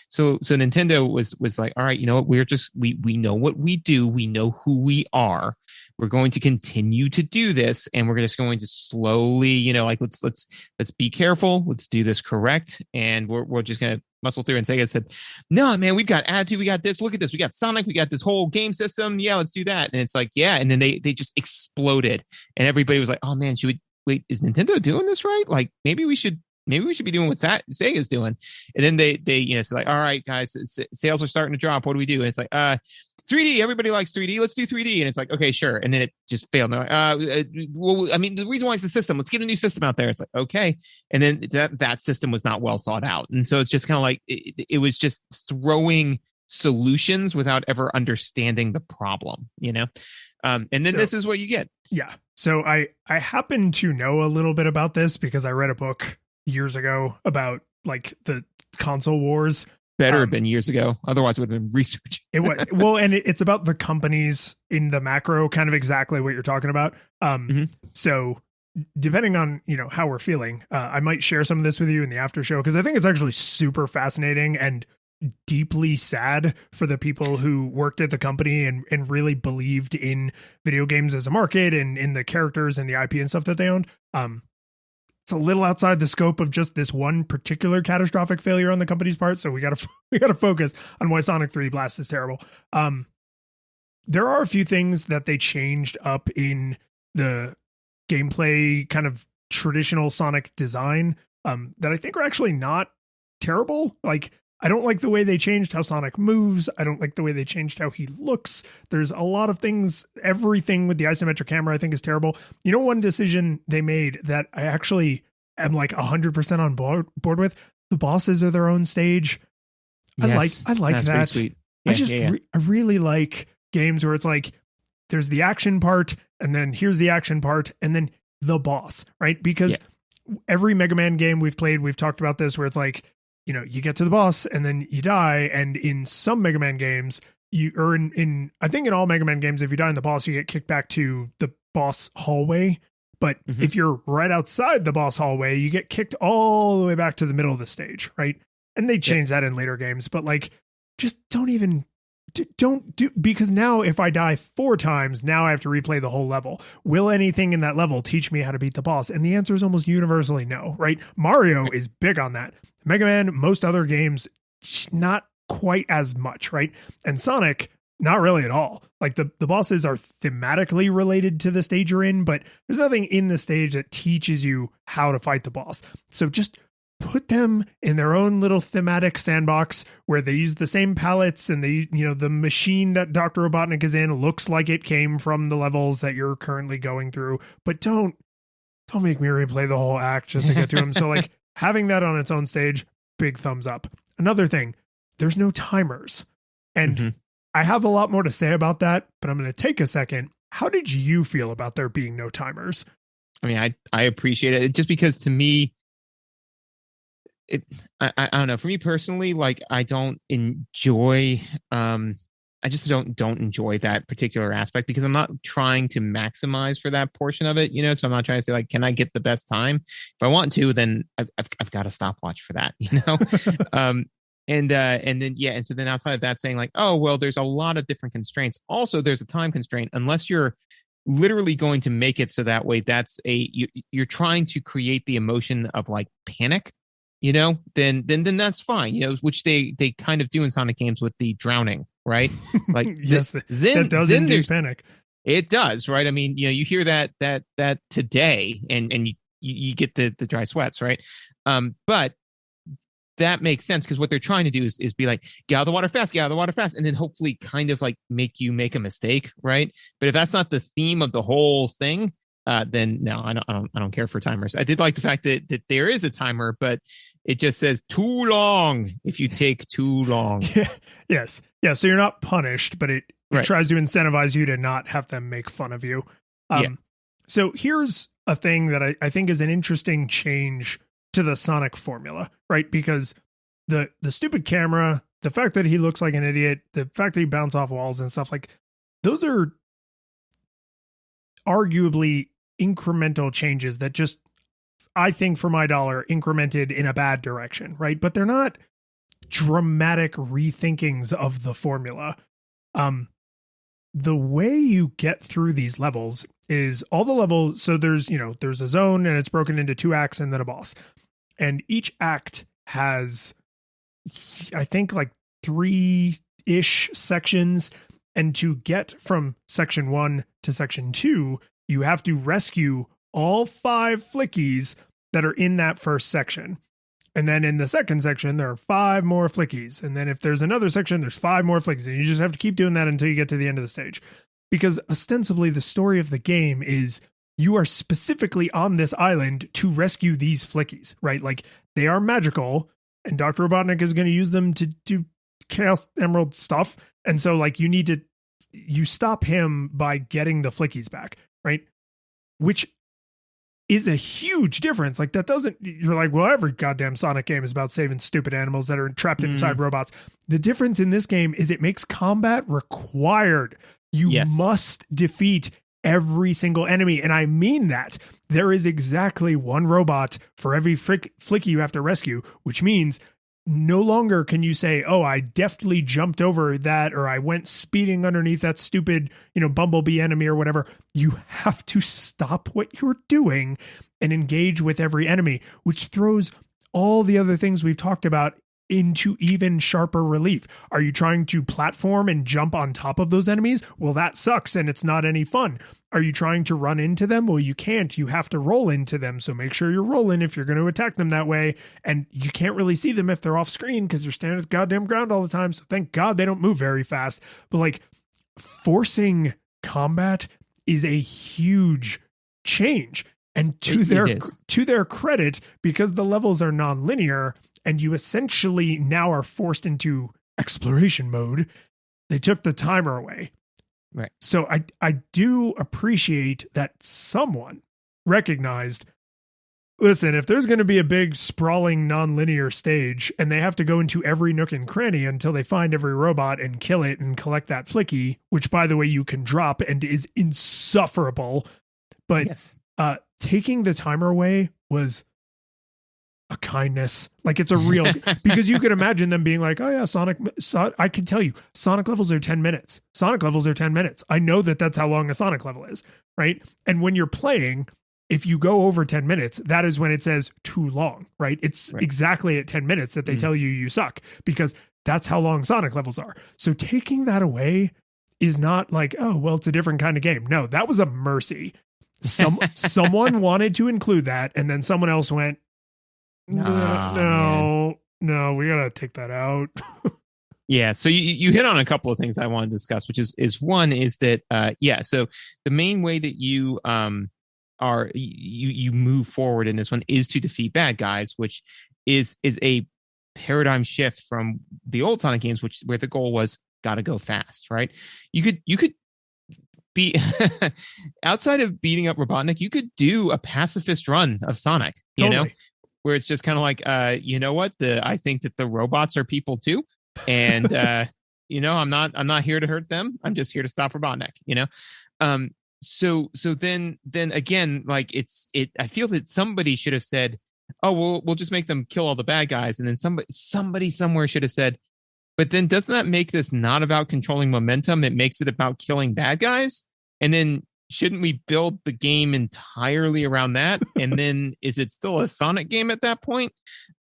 So Nintendo was like, all right, you know what, we know what we do, we know who we are, we're going to continue to do this, and we're just going to slowly, like let's be careful, let's do this correct, and we're just gonna muscle through, and Sega said, "No, man, we've got attitude, we got this. Look at this, we got Sonic, we got this whole game system. Yeah, let's do that." And it's like, yeah, and then they just exploded, and everybody was like, "Oh man, should we wait? Is Nintendo doing this right? Like maybe we should." Maybe we should be doing what Sega's doing. And then they say like, all right, guys, sales are starting to drop. What do we do? And it's like, 3D. Everybody likes 3D. Let's do 3D. And it's like, okay, sure. And then it just failed. Like, well, I mean, the reason why is the system. Let's get a new system out there. It's like, okay. And then that system was not well thought out. And so it's just kind of like it was just throwing solutions without ever understanding the problem, and then this is what you get. Yeah. So I happen to know a little bit about this because I read a book years ago about like the console wars. Better have been years ago. Otherwise, it would have been research. It was well, and it's about the companies in the macro, kind of exactly what you're talking about. So depending on how we're feeling, I might share some of this with you in the after show because I think it's actually super fascinating and deeply sad for the people who worked at the company and really believed in video games as a market and in the characters and the IP and stuff that they owned. It's a little outside the scope of just this one particular catastrophic failure on the company's part. So we got to focus on why Sonic 3D Blast is terrible. There are a few things that they changed up in the gameplay kind of traditional Sonic design that I think are actually not terrible. Like, I don't like the way they changed how Sonic moves. I don't like the way they changed how he looks. There's a lot of things. Everything with the isometric camera I think is terrible. One decision they made that I actually am like 100% on board with, the bosses are their own stage. Yes, I like that. Sweet. Yeah, I really like games where it's like there's the action part and then here's the action part and then the boss, right? Because every Mega Man game we've played, we've talked about this where it's like, you get to the boss and then you die. And in some Mega Man games, I think in all Mega Man games, if you die in the boss, you get kicked back to the boss hallway. But if you're right outside the boss hallway, you get kicked all the way back to the middle of the stage, right? And they change that in later games, but like, just don't do, because now if I die 4 times, now I have to replay the whole level. Will anything in that level teach me how to beat the boss? And the answer is almost universally no, right? Mario is big on that. Mega Man, most other games, not quite as much, right? And Sonic, not really at all. Like the bosses are thematically related to the stage you're in, but there's nothing in the stage that teaches you how to fight the boss. So just put them in their own little thematic sandbox where they use the same palettes and the machine that Dr. Robotnik is in looks like it came from the levels that you're currently going through, but don't make me replay the whole act just to get to him. So like having that on its own stage, big thumbs up. Another thing, there's no timers. And I have a lot more to say about that, but I'm going to take a second. How did you feel about there being no timers? I mean, I appreciate it just because to me, I don't know. For me personally, like I don't enjoy, I just don't enjoy that particular aspect because I'm not trying to maximize for that portion of it, So I'm not trying to say like, can I get the best time? If I want to, then I've got a stopwatch for that, And so then outside of that, saying like, oh well, there's a lot of different constraints. Also, there's a time constraint. Unless you're literally going to make it so that way, you're trying to create the emotion of like panic, then that's fine, which they kind of do in Sonic games with the drowning, right? Like yes, that does induce panic. It does, right? I mean, you hear that today, and you get the dry sweats, right? But that makes sense because what they're trying to do is be like, get out of the water fast, and then hopefully kind of like make you make a mistake, right? But if that's not the theme of the whole thing, then no, I don't care for timers. I did like the fact that there is a timer, but it just says too long if you take too long. Yeah. Yes. Yeah. So you're not punished, but it tries to incentivize you to not have them make fun of you. So here's a thing that I think is an interesting change to the Sonic formula, right? Because the stupid camera, the fact that he looks like an idiot, the fact that he bounces off walls and stuff, like those are arguably incremental changes that just, I think for my dollar, incremented in a bad direction, right? But they're not dramatic rethinkings of the formula. The way you get through these levels is all the levels. So there's a zone and it's broken into 2 acts and then a boss. And each act has I think like 3-ish sections. And to get from section 1 to section 2, you have to rescue all 5 flickies that are in that first section. And then in the second section, there are 5 more flickies. And then if there's another section, there's 5 more flickies. And you just have to keep doing that until you get to the end of the stage. Because ostensibly, the story of the game is you are specifically on this island to rescue these flickies, right? Like, they are magical, and Dr. Robotnik is going to use them to do Chaos Emerald stuff. And so, like, you stop him by getting the flickies back, right? Which is a huge difference. Like, that doesn't, you're like, well, every goddamn Sonic game is about saving stupid animals that are trapped inside robots. The difference in this game is it makes combat required. You must defeat every single enemy. And I mean that. There is exactly 1 robot for every flicky you have to rescue, which means no longer can you say, oh, I deftly jumped over that, or I went speeding underneath that stupid, bumblebee enemy or whatever. You have to stop what you're doing and engage with every enemy, which throws all the other things we've talked about into even sharper relief. Are you trying to platform and jump on top of those enemies? Well, that sucks and it's not any fun. Are you trying to run into them? Well, you can't. You have to roll into them. So make sure you're rolling if you're going to attack them that way. And you can't really see them if they're off screen because they're standing at the goddamn ground all the time. So thank God they don't move very fast. But like, forcing combat is a huge change. And to their credit, because the levels are non-linear and you essentially now are forced into exploration mode, they took the timer away. Right. So I do appreciate that someone recognized, listen, if there's going to be a big sprawling non-linear stage and they have to go into every nook and cranny until they find every robot and kill it and collect that flicky, which by the way, you can drop and is insufferable. But taking the timer away was a kindness. Like, it's a real, because you could imagine them being like, oh yeah, Sonic, I can tell you Sonic levels are 10 minutes. Sonic levels are 10 minutes. I know that that's how long a Sonic level is. Right. And when you're playing, if you go over 10 minutes, that is when it says too long, right? It's exactly at 10 minutes that they tell you suck, because that's how long Sonic levels are. So taking that away is not like, oh, well, it's a different kind of game. No, that was a mercy. Someone wanted to include that, and then someone else went, no, we gotta take that out. Yeah, so you hit on a couple of things I want to discuss, which is one is that so the main way that you you move forward in this one is to defeat bad guys, which is a paradigm shift from the old Sonic games, where the goal was gotta go fast, right? You could be outside of beating up Robotnik, you could do a pacifist run of Sonic, you know, where it's just kind of like, you know what, I think that the robots are people too, and I'm not here to hurt them. I'm just here to stop Robotnik, So then again, like I feel that somebody should have said, oh, we'll just make them kill all the bad guys, and then somebody somewhere should have said, but then doesn't that make this not about controlling momentum? It makes it about killing bad guys, and then shouldn't we build the game entirely around that? And then is it still a Sonic game at that point?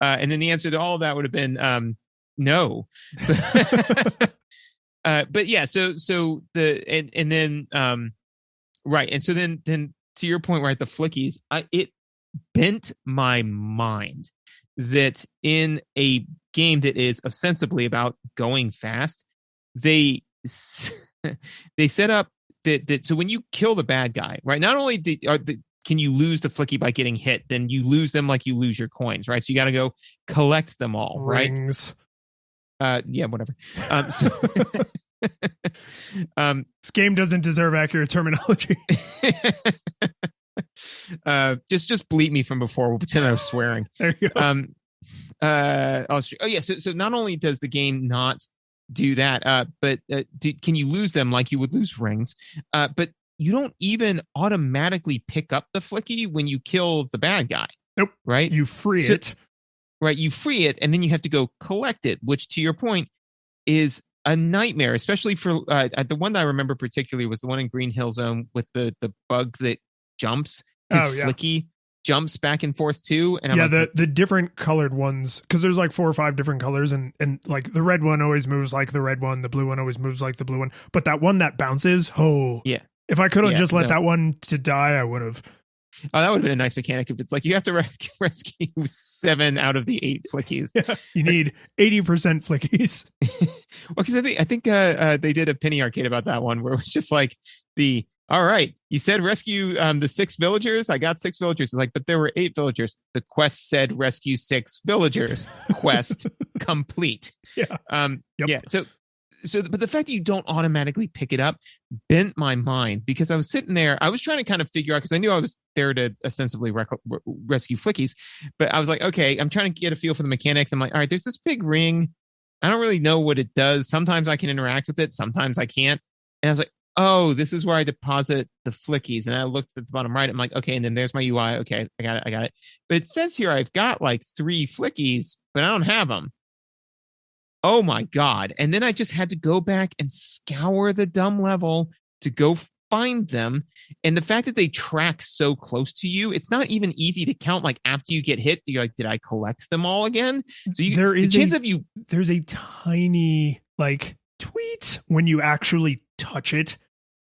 And then the answer to all of that would have been no. But yeah, so right. And so then to your point, right, the flickies, it bent my mind that in a game that is ostensibly about going fast, they set up that so when you kill the bad guy, right, not only can you lose the flicky by getting hit, then you lose them like you lose your coins, right? So you got to go collect them all, Rings. Right? Yeah, whatever. This game doesn't deserve accurate terminology. Just bleep me from before. We'll pretend I was swearing. There you go. So not only does the game not do that, but can you lose them like you would lose rings? But you don't even automatically pick up the flicky when you kill the bad guy. Nope. Right? You free it. Right. You free it, and then you have to go collect it, which, to your point, is a nightmare, especially for the one that I remember particularly was the one in Green Hill Zone with the bug that jumps. His flicky jumps back and forth too. And I'm yeah, like, the different colored ones, because there's like 4 or 5 different colors, and like the red one always moves like the red one, the blue one always moves like the blue one, but that one that bounces, yeah. if I could have Yeah, just let no. that one to die, I would have. Oh, that would have been a nice mechanic if it's like you have to rescue 7 out of the 8 flickies. Yeah, you need 80% flickies. Well, because I think they did a penny arcade about that one where it was just like all right, you said rescue the 6 villagers. I got 6 villagers. It's like, but there were 8 villagers. The quest said rescue 6 villagers. Quest complete. Yeah. Yep. Yeah. So, but the fact that you don't automatically pick it up bent my mind, because I was sitting there, I was trying to kind of figure out, because I knew I was there to ostensibly rescue flickies, but I was like, okay, I'm trying to get a feel for the mechanics. I'm like, all right, there's this big ring. I don't really know what it does. Sometimes I can interact with it. Sometimes I can't. And I was like, oh, this is where I deposit the flickies. And I looked at the bottom right. I'm like, okay. And then there's my UI. Okay, I got it. But it says here I've got like 3 flickies, but I don't have them. Oh my God. And then I just had to go back and scour the dumb level to go find them. And the fact that they track so close to you, it's not even easy to count. Like after you get hit, you're like, did I collect them all again? So there's a tiny like tweet when you actually touch it.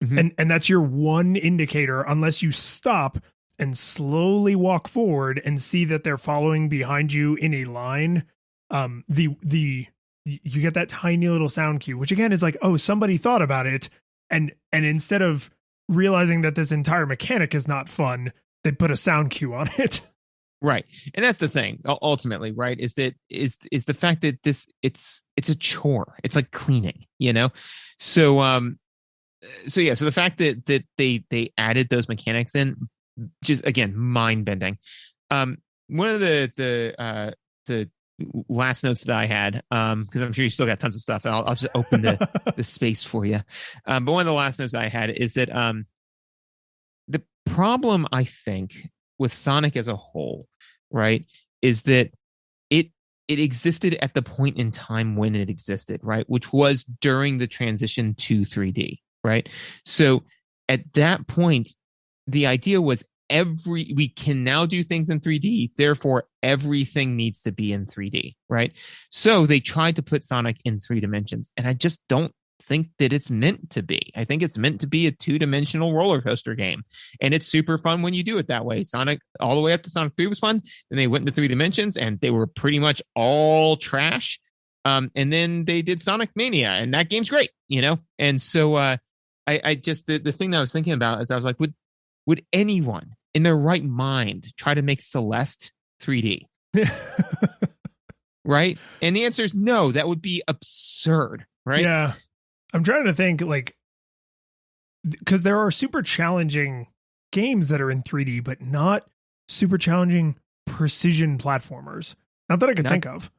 Mm-hmm. And that's your one indicator, unless you stop and slowly walk forward and see that they're following behind you in a line. You get that tiny little sound cue, which again is like, oh, somebody thought about it. And instead of realizing that this entire mechanic is not fun, they put a sound cue on it. Right. And that's the thing ultimately, right? Is the fact that it's a chore. It's like cleaning, you know? So the fact that they added those mechanics in, just again, mind bending. One of the last notes that I had, because I'm sure you still got tons of stuff. I'll just open the space for you. But one of the last notes that I had is that the problem, I think, with Sonic as a whole, right, is that it existed at the point in time when it existed, right, which was during the transition to 3D, right? So at that point, the idea was we can now do things in 3D, therefore everything needs to be in 3D, right? So they tried to put Sonic in 3 dimensions, and I just don't think that it's meant to be. I think it's meant to be a 2-dimensional roller coaster game, and it's super fun when you do it that way. Sonic, all the way up to Sonic 3 was fun, then they went into 3 dimensions, and they were pretty much all trash. And then they did Sonic Mania, and that game's great, you know? And so I just, the thing that I was thinking about is I was like, would anyone in their right mind try to make Celeste 3D? Right? And the answer is no. That would be absurd, right? Yeah. I'm trying to think, like, because there are super challenging games that are in 3D, but not super challenging precision platformers. Not that I can think of.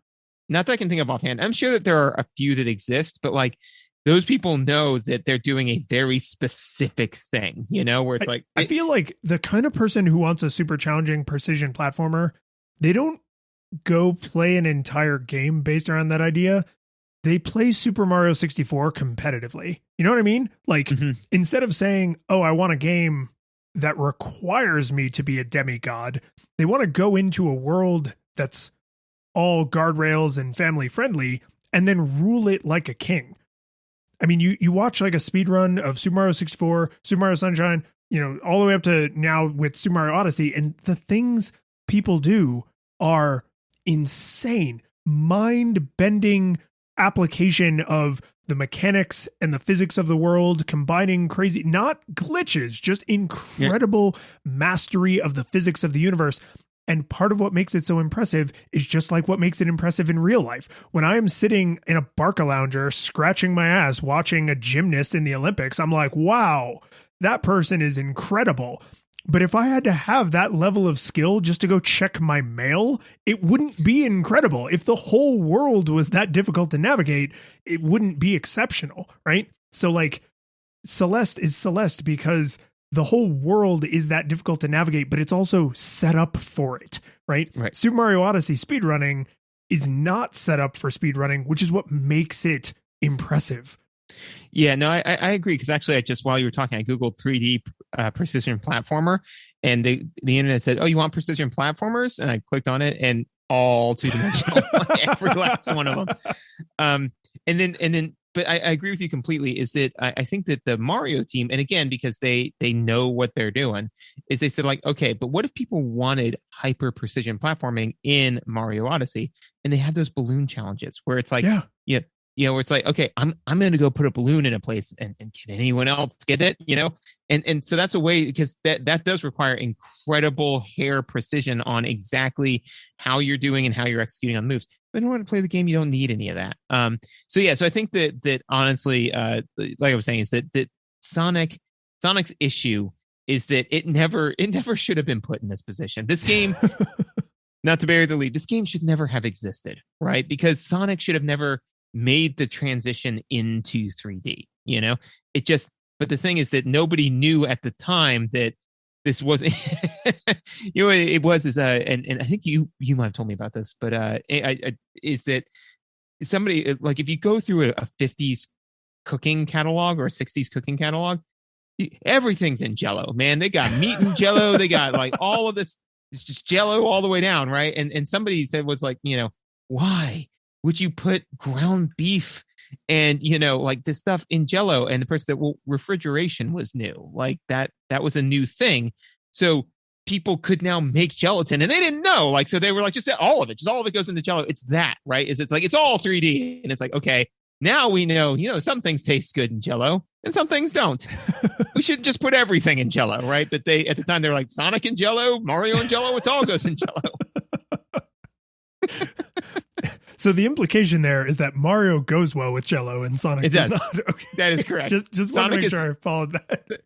Not that I can think of offhand. I'm sure that there are a few that exist, but like, those people know that they're doing a very specific thing, you know, where it's I feel like the kind of person who wants a super challenging precision platformer, they don't go play an entire game based around that idea. They play Super Mario 64 competitively. You know what I mean? Like, instead of saying, oh, I want a game that requires me to be a demigod, they want to go into a world that's all guardrails and family friendly and then rule it like a king. I mean, you watch like a speed run of Super Mario 64, Super Mario Sunshine, you know, all the way up to now with Super Mario Odyssey, and the things people do are insane, mind-bending application of the mechanics and the physics of the world, combining crazy, not glitches, just incredible mastery of the physics of the universe. And part of what makes it so impressive is just like what makes it impressive in real life. When I am sitting in a Barca lounger, scratching my ass, watching a gymnast in the Olympics, I'm like, wow, that person is incredible. But if I had to have that level of skill just to go check my mail, it wouldn't be incredible. If the whole world was that difficult to navigate, it wouldn't be exceptional, right? So like, Celeste is Celeste because the whole world is that difficult to navigate, but it's also set up for it, right? Super Mario Odyssey speedrunning is not set up for speedrunning, which is what makes it impressive. Yeah, no, I agree. Because actually, while you were talking, I Googled 3D precision platformer, and the internet said, "Oh, you want precision platformers?" And I clicked on it, and all two dimensional, every last one of them. And then, but I agree with you completely. Is that I think that the Mario team, and again because they know what they're doing, is they said like, okay, but what if people wanted hyper precision platforming in Mario Odyssey, and they have those balloon challenges where it's like, where it's like, okay, I'm going to go put a balloon in a place, and can anyone else get it? And so that's a way, because that does require incredible hair precision on exactly how you're doing and how you're executing on moves. But in order to play the game, you don't need any of that. So I think that honestly, like I was saying, is that Sonic's issue is that it never should have been put in this position. This game, not to bury the lead, this game should never have existed, right? Because Sonic should have never made the transition into 3D. It just. But the thing is that nobody knew at the time that this wasn't. It was and I think you might have told me about this, but is that somebody, like, if you go through a 50s cooking catalog or a 60s cooking catalog, everything's in Jello, man. They got meat in Jello. They got like all of this. It's just Jello all the way down, right? And somebody said was like, why would you put ground beef and like this stuff in Jello? And the person said, well, refrigeration was new, like that was a new thing, so people could now make gelatin, and they didn't know, like, so they were like, just all of it goes into Jello. It's that, right? It's like, it's all 3D, and it's like, okay, now we know, some things taste good in Jello and some things don't. We should just put everything in Jello, right? But they, at the time, they were like, Sonic in Jello, Mario in Jello, it all goes in Jello. So the implication there is that Mario goes well with Jello and Sonic does not. Okay. That is correct. Just want to make sure I followed that.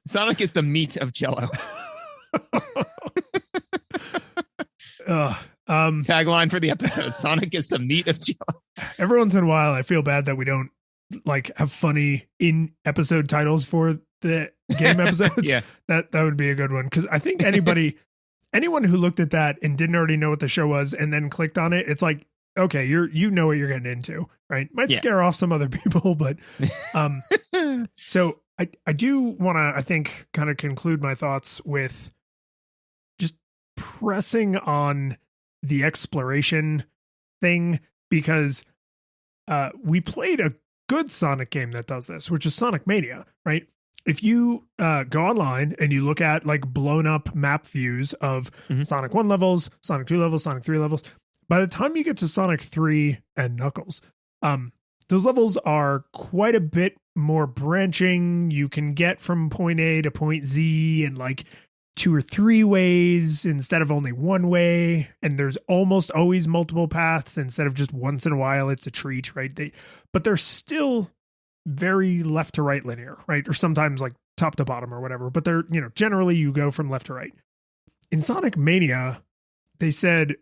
Sonic is the meat of Jello. Tagline for the episode: Sonic is the meat of Jello. Every once in a while, I feel bad that we don't like have funny in episode titles for the game episodes. Yeah, that would be a good one, because I think anyone who looked at that and didn't already know what the show was and then clicked on it, it's like, okay, you know what you're getting into, right? Might scare off some other people, but so I do want to, I think, kind of conclude my thoughts with just pressing on the exploration thing, because we played a good Sonic game that does this, which is Sonic Mania, right? If you go online and you look at like blown up map views of Sonic 1 levels, Sonic 2 levels, Sonic 3 levels, by the time you get to Sonic 3 and Knuckles, those levels are quite a bit more branching. You can get from point A to point Z in like 2 or 3 ways instead of only one way. And there's almost always multiple paths instead of just once in a while it's a treat, right? But they're still very left to right linear, right? Or sometimes like top to bottom or whatever. But they're, generally you go from left to right. In Sonic Mania, they said,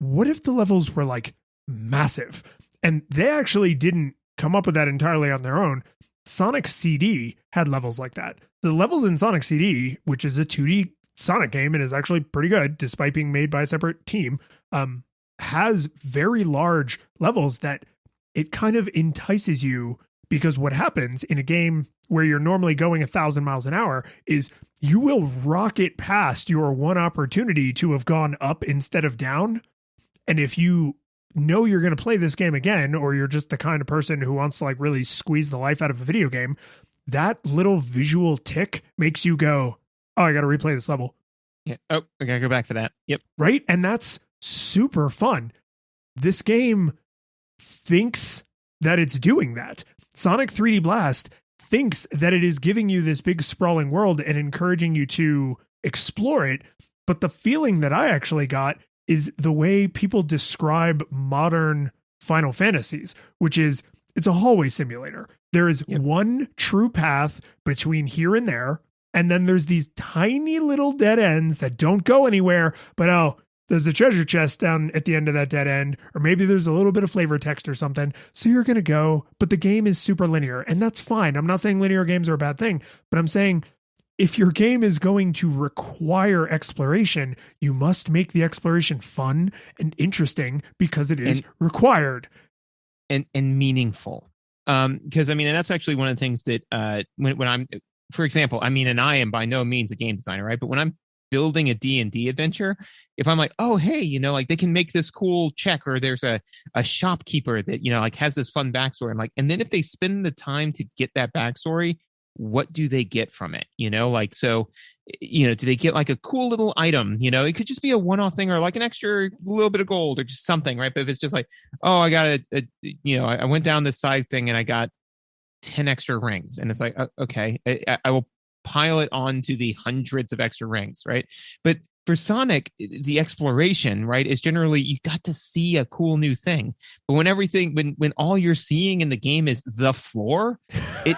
what if the levels were like massive? And they actually didn't come up with that entirely on their own. Sonic CD had levels like that. The levels in Sonic CD, which is a 2D Sonic game and is actually pretty good despite being made by a separate team, has very large levels that it kind of entices you, because what happens in a game where you're normally going 1,000 miles an hour is you will rocket past your one opportunity to have gone up instead of down. And if you know you're going to play this game again, or you're just the kind of person who wants to like really squeeze the life out of a video game, that little visual tick makes you go, oh, I got to replay this level. Yeah. Oh, I got to go back for that. Yep. Right. And that's super fun. This game thinks that it's doing that. Sonic 3D Blast thinks that it is giving you this big sprawling world and encouraging you to explore it. But the feeling that I actually got is the way people describe modern Final Fantasies, which is it's a hallway simulator. There is one true path between here and there, and then there's these tiny little dead ends that don't go anywhere, but there's a treasure chest down at the end of that dead end, or maybe there's a little bit of flavor text or something. So you're going to go, but the game is super linear, and that's fine. I'm not saying linear games are a bad thing, but I'm saying if your game is going to require exploration, you must make the exploration fun and interesting, because it is required and meaningful. Because I mean, and that's actually one of the things that when I'm for example, I mean, and I am by no means a game designer, right? But when I'm building a D&D adventure, if I'm like, oh, hey, like they can make this cool check, or there's a shopkeeper that, like has this fun backstory. I'm like, and then if they spend the time to get that backstory, what do they get from it? Like, so, do they get like a cool little item? It could just be a one-off thing, or like an extra little bit of gold, or just something, right? But if it's just like, oh, I got I went down this side thing and I got 10 extra rings, and it's like, okay, I will pile it onto the hundreds of extra rings, right? But for Sonic, the exploration, right, is generally you got to see a cool new thing. But when all you're seeing in the game is the floor, it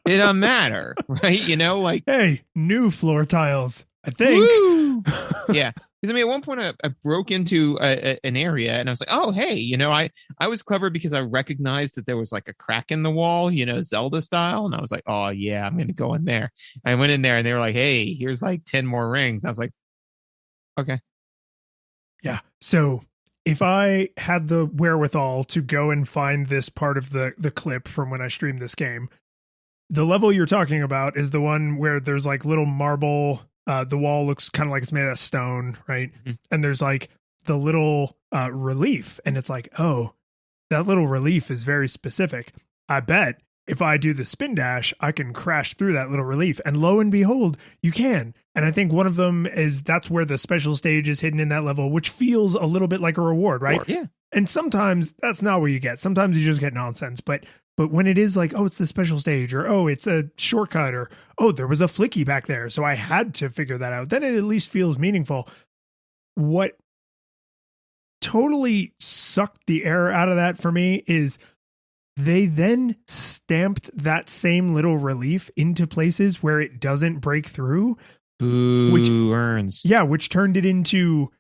doesn't matter, right? Like, hey, new floor tiles, I think. Woo! Yeah. Because at one point I broke into an area and I was like, oh, hey, I was clever because I recognized that there was like a crack in the wall, Zelda style. And I was like, oh, yeah, I'm going to go in there. I went in there and they were like, hey, here's like 10 more rings. I was like, okay. Yeah. So if I had the wherewithal to go and find this part of the clip from when I streamed this game, the level you're talking about is the one where there's like little marble. The wall looks kind of like it's made out of stone, right? Mm-hmm. And there's like the little relief, and it's like, oh, that little relief is very specific. I bet if I do the spin dash, I can crash through that little relief. And lo and behold, you can. And I think one of them is that's where the special stage is hidden in that level, which feels a little bit like a reward, right? Yeah. And sometimes that's not what you get. Sometimes you just get nonsense. But when it is like, oh, it's the special stage, or oh, it's a shortcut, or oh, there was a flicky back there, so I had to figure that out, then it at least feels meaningful. What totally sucked the air out of that for me is they then stamped that same little relief into places where it doesn't break through. Boo, which earns. Yeah, which turned it into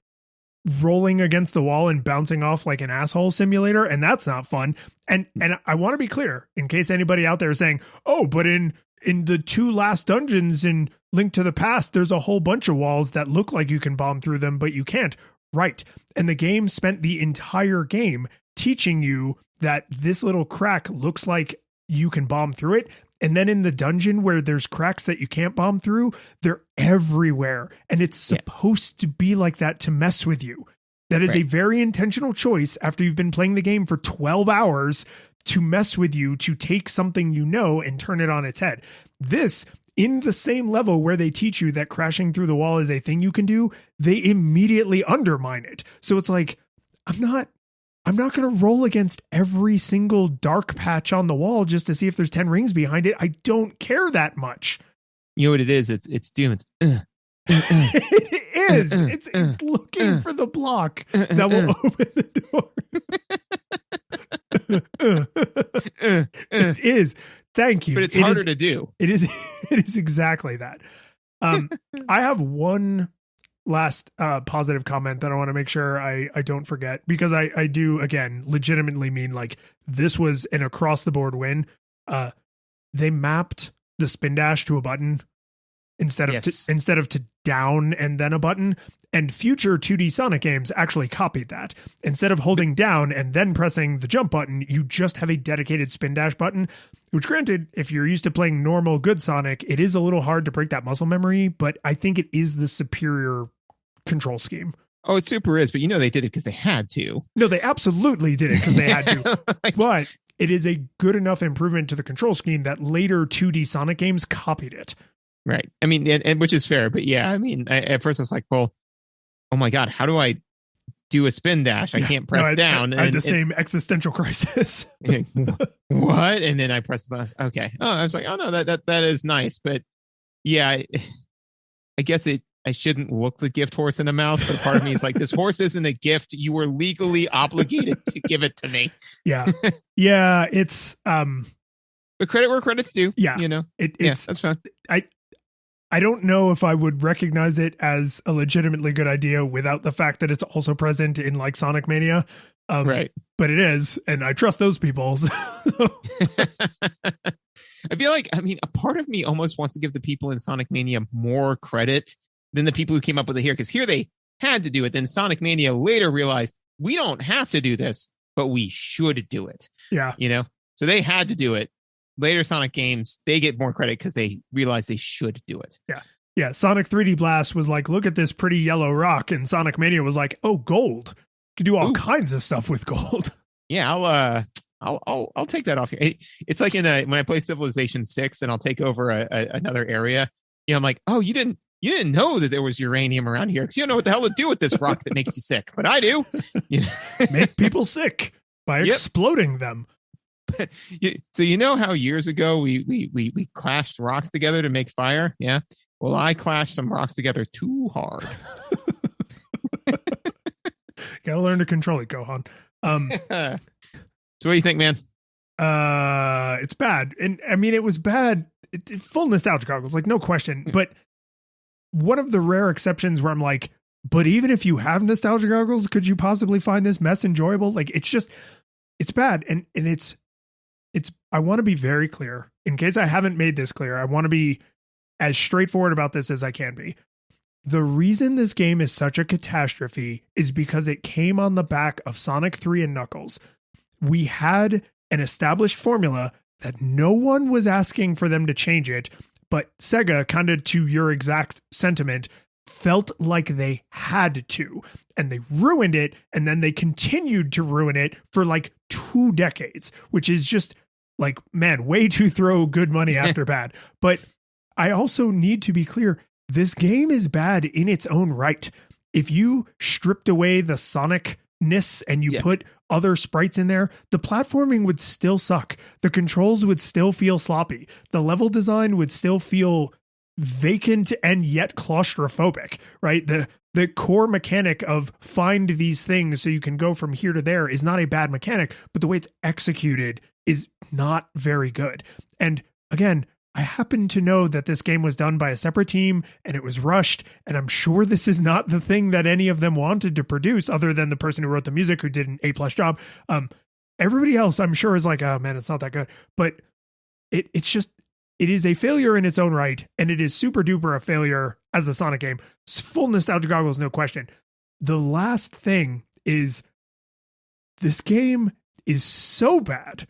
rolling against the wall and bouncing off like an asshole simulator, and that's not fun. And I want to be clear, in case anybody out there is saying, oh, but in the 2 last dungeons in Link to the Past, there's a whole bunch of walls that look like you can bomb through them, but you can't. Right. And the game spent the entire game teaching you that this little crack looks like you can bomb through it. And then in the dungeon where there's cracks that you can't bomb through, they're everywhere. And it's supposed to be like that to mess with you. That is a very intentional choice after you've been playing the game for 12 hours to mess with you, to take something and turn it on its head. This, in the same level where they teach you that crashing through the wall is a thing you can do, they immediately undermine it. So it's like, I'm not going to roll against every single dark patch on the wall just to see if there's 10 rings behind it. I don't care that much. You know what it is? It's Doom. It's it is. It's looking for the block that will open the door. It is. Thank you. But it's harder to do. It is. It is exactly that. I have one last positive comment that I want to make sure I don't forget, because I do, again, legitimately mean like this was an across the board win. They mapped the spin dash to a button instead of to down and then a button. And future 2D Sonic games actually copied that. Instead of holding down and then pressing the jump button, you just have a dedicated spin dash button, which, granted, if you're used to playing normal good Sonic, it is a little hard to break that muscle memory, but I think it is the superior control scheme. Oh, it super is, but they did it because they had to. No, they absolutely did it because they had to. But it is a good enough improvement to the control scheme that later 2D Sonic games copied it. Right. I mean, and which is fair, but yeah, I mean, at first I was like, well, oh my God, how do I do a spin dash? I can't press down. I had the same existential crisis. What? And then I pressed the button. Okay. Oh, I was like, oh no, that is nice. But yeah, I guess I shouldn't look the gift horse in the mouth, but part of me is like, this horse isn't a gift. You were legally obligated to give it to me. Yeah. Yeah. It's, but credit where credit's due. Yeah. It's that's fine. I don't know if I would recognize it as a legitimately good idea without the fact that it's also present in like Sonic Mania. Right. But it is, and I trust those people. So. I feel like, a part of me almost wants to give the people in Sonic Mania more credit than the people who came up with it here, because here they had to do it. Then Sonic Mania later realized we don't have to do this, but we should do it. Yeah. So they had to do it. later Sonic games, they get more credit because they realize they should do it. Yeah, Sonic 3D Blast was like, look at this pretty yellow rock, and Sonic Mania was like, oh, gold. You can do all kinds of stuff with gold. Yeah, I'll take that off here. It's like when I play Civilization 6 and I'll take over another area. I'm like, oh, you didn't know that there was uranium around here because you don't know what the hell to do with this rock that makes you sick, but I do. Make people sick by exploding them. So how years ago we clashed rocks together to make fire? Yeah. Well, I clashed some rocks together too hard. Gotta learn to control it, Gohan. So what do you think, man? It's bad. And I mean, it was bad. Full nostalgia goggles, like no question. But one of the rare exceptions where I'm like, but even if you have nostalgia goggles, could you possibly find this mess enjoyable? Like, it's bad. And it's, I want to be very clear in case I haven't made this clear. I want to be as straightforward about this as I can be. The reason this game is such a catastrophe is because it came on the back of Sonic 3 and Knuckles. We had an established formula that no one was asking for them to change it, but Sega, kind of to your exact sentiment, felt like they had to, and they ruined it, and then they continued to ruin it for like 2 decades, which is just like, man, way to throw good money after bad. But I also need to be clear, this game is bad in its own right. If you stripped away the Sonic-ness and you put other sprites in there, the platforming would still suck. The controls would still feel sloppy. The level design would still feel vacant and yet claustrophobic, right? The core mechanic of find these things so you can go from here to there is not a bad mechanic, but the way it's executed is not very good. And again, I happen to know that this game was done by a separate team and it was rushed. And I'm sure this is not the thing that any of them wanted to produce other than the person who wrote the music who did an A+ job. Everybody else I'm sure is like, oh man, it's not that good, but it is a failure in its own right. And it is super duper a failure as a Sonic game. It's full nostalgia goggles, no question. The last thing is this game is so bad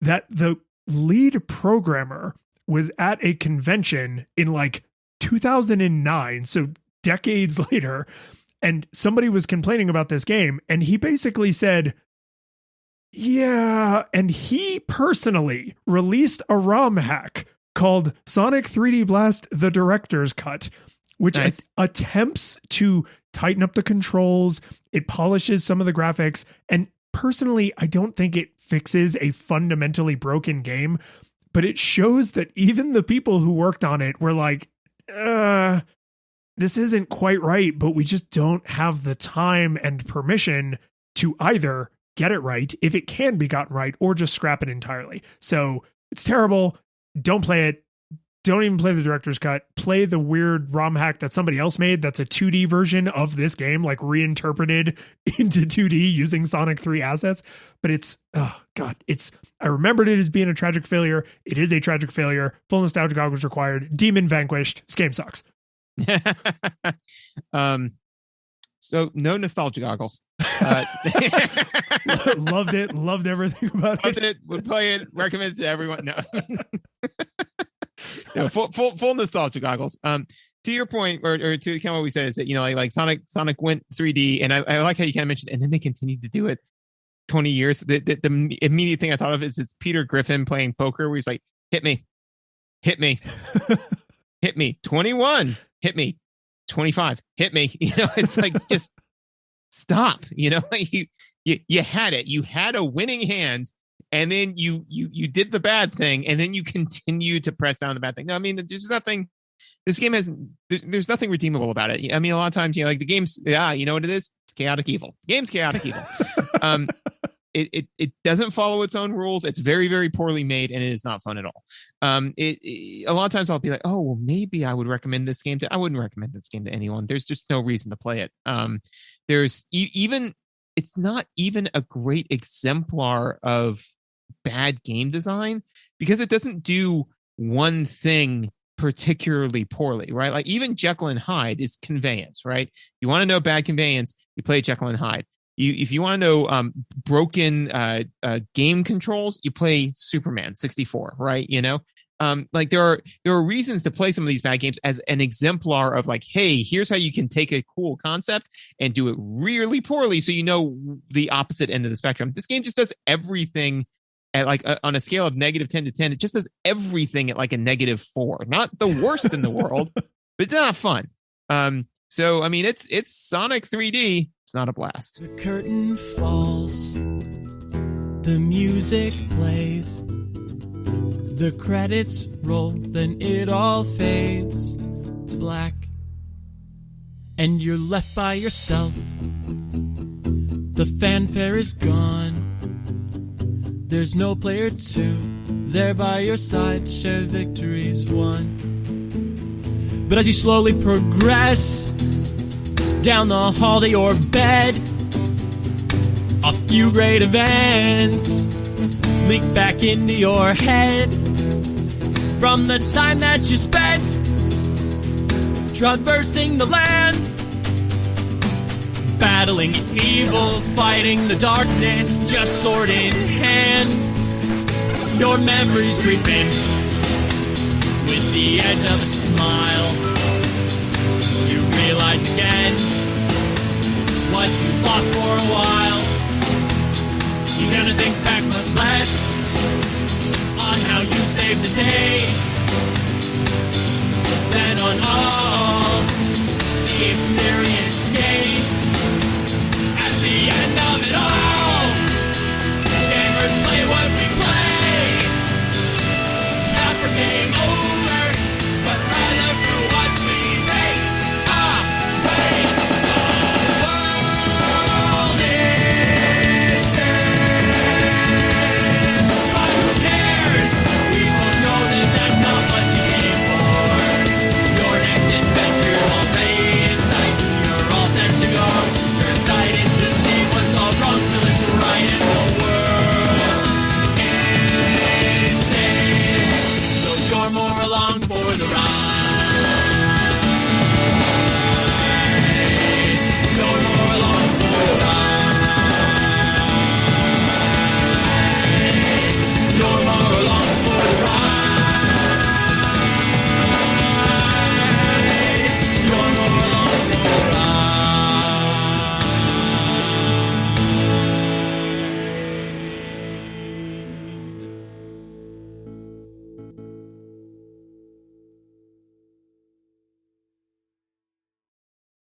that the lead programmer was at a convention in like 2009, so decades later, and somebody was complaining about this game, and he basically said, yeah, and he personally released a ROM hack called Sonic 3D Blast The Director's Cut, which attempts to tighten up the controls, it polishes some of the graphics, and personally, I don't think it fixes a fundamentally broken game, but it shows that even the people who worked on it were like, this isn't quite right, but we just don't have the time and permission to either get it right, if it can be gotten right, or just scrap it entirely. So it's terrible. Don't play it. Don't even play the director's cut. Play the weird ROM hack that somebody else made that's a 2D version of this game, like reinterpreted into 2D using Sonic 3 assets. But it's, oh God, I remembered it as being a tragic failure. It is a tragic failure. Full nostalgia goggles required. Demon vanquished. This game sucks. So no nostalgia goggles. Loved it. Loved everything about Loved it. Would play it. Recommend it to everyone. No. No, full nostalgia goggles. To your point, or to kind of what we said is that, like Sonic went 3D, and I like how you kind of mentioned, and then they continued to do it 20 years. The immediate thing I thought of is it's Peter Griffin playing poker, where he's like, hit me, hit me, hit me, 21, hit me, 25, hit me. It's like, just stop. Like you had it. You had a winning hand. And then you did the bad thing, and then you continue to press down the bad thing. No, I mean, there's nothing. This game there's nothing redeemable about it. I mean, a lot of times, like the game's, you know what it is? It's chaotic evil. The game's chaotic evil. It doesn't follow its own rules. It's very, very poorly made, and it is not fun at all. A lot of times I'll be like, oh, well, maybe I would recommend this game I wouldn't recommend this game to anyone. There's just no reason to play it. It's not even a great exemplar of bad game design, because it doesn't do one thing particularly poorly, right? Like even Jekyll and Hyde is conveyance, right? You want to know bad conveyance, you play Jekyll and Hyde. if you want to know broken game controls, you play Superman 64, right? Like there are reasons to play some of these bad games as an exemplar of like, hey, here's how you can take a cool concept and do it really poorly, so the opposite end of the spectrum. This game just does everything at like on a scale of -10 to 10. It just does everything at like a -4. Not the worst in the world, but it's not fun. So I mean, it's Sonic 3D. It's not a blast. The curtain falls, the music plays, the credits roll, then it all fades to black, and you're left by yourself. The fanfare is gone. There's no player 2 there by your side to share victories won. But as you slowly progress down the hall to your bed, a few great events leak back into your head from the time that you spent traversing the land, battling evil, fighting the darkness, just sword in hand. Your memories creep in with the edge of a smile. You realize again what you lost for a while.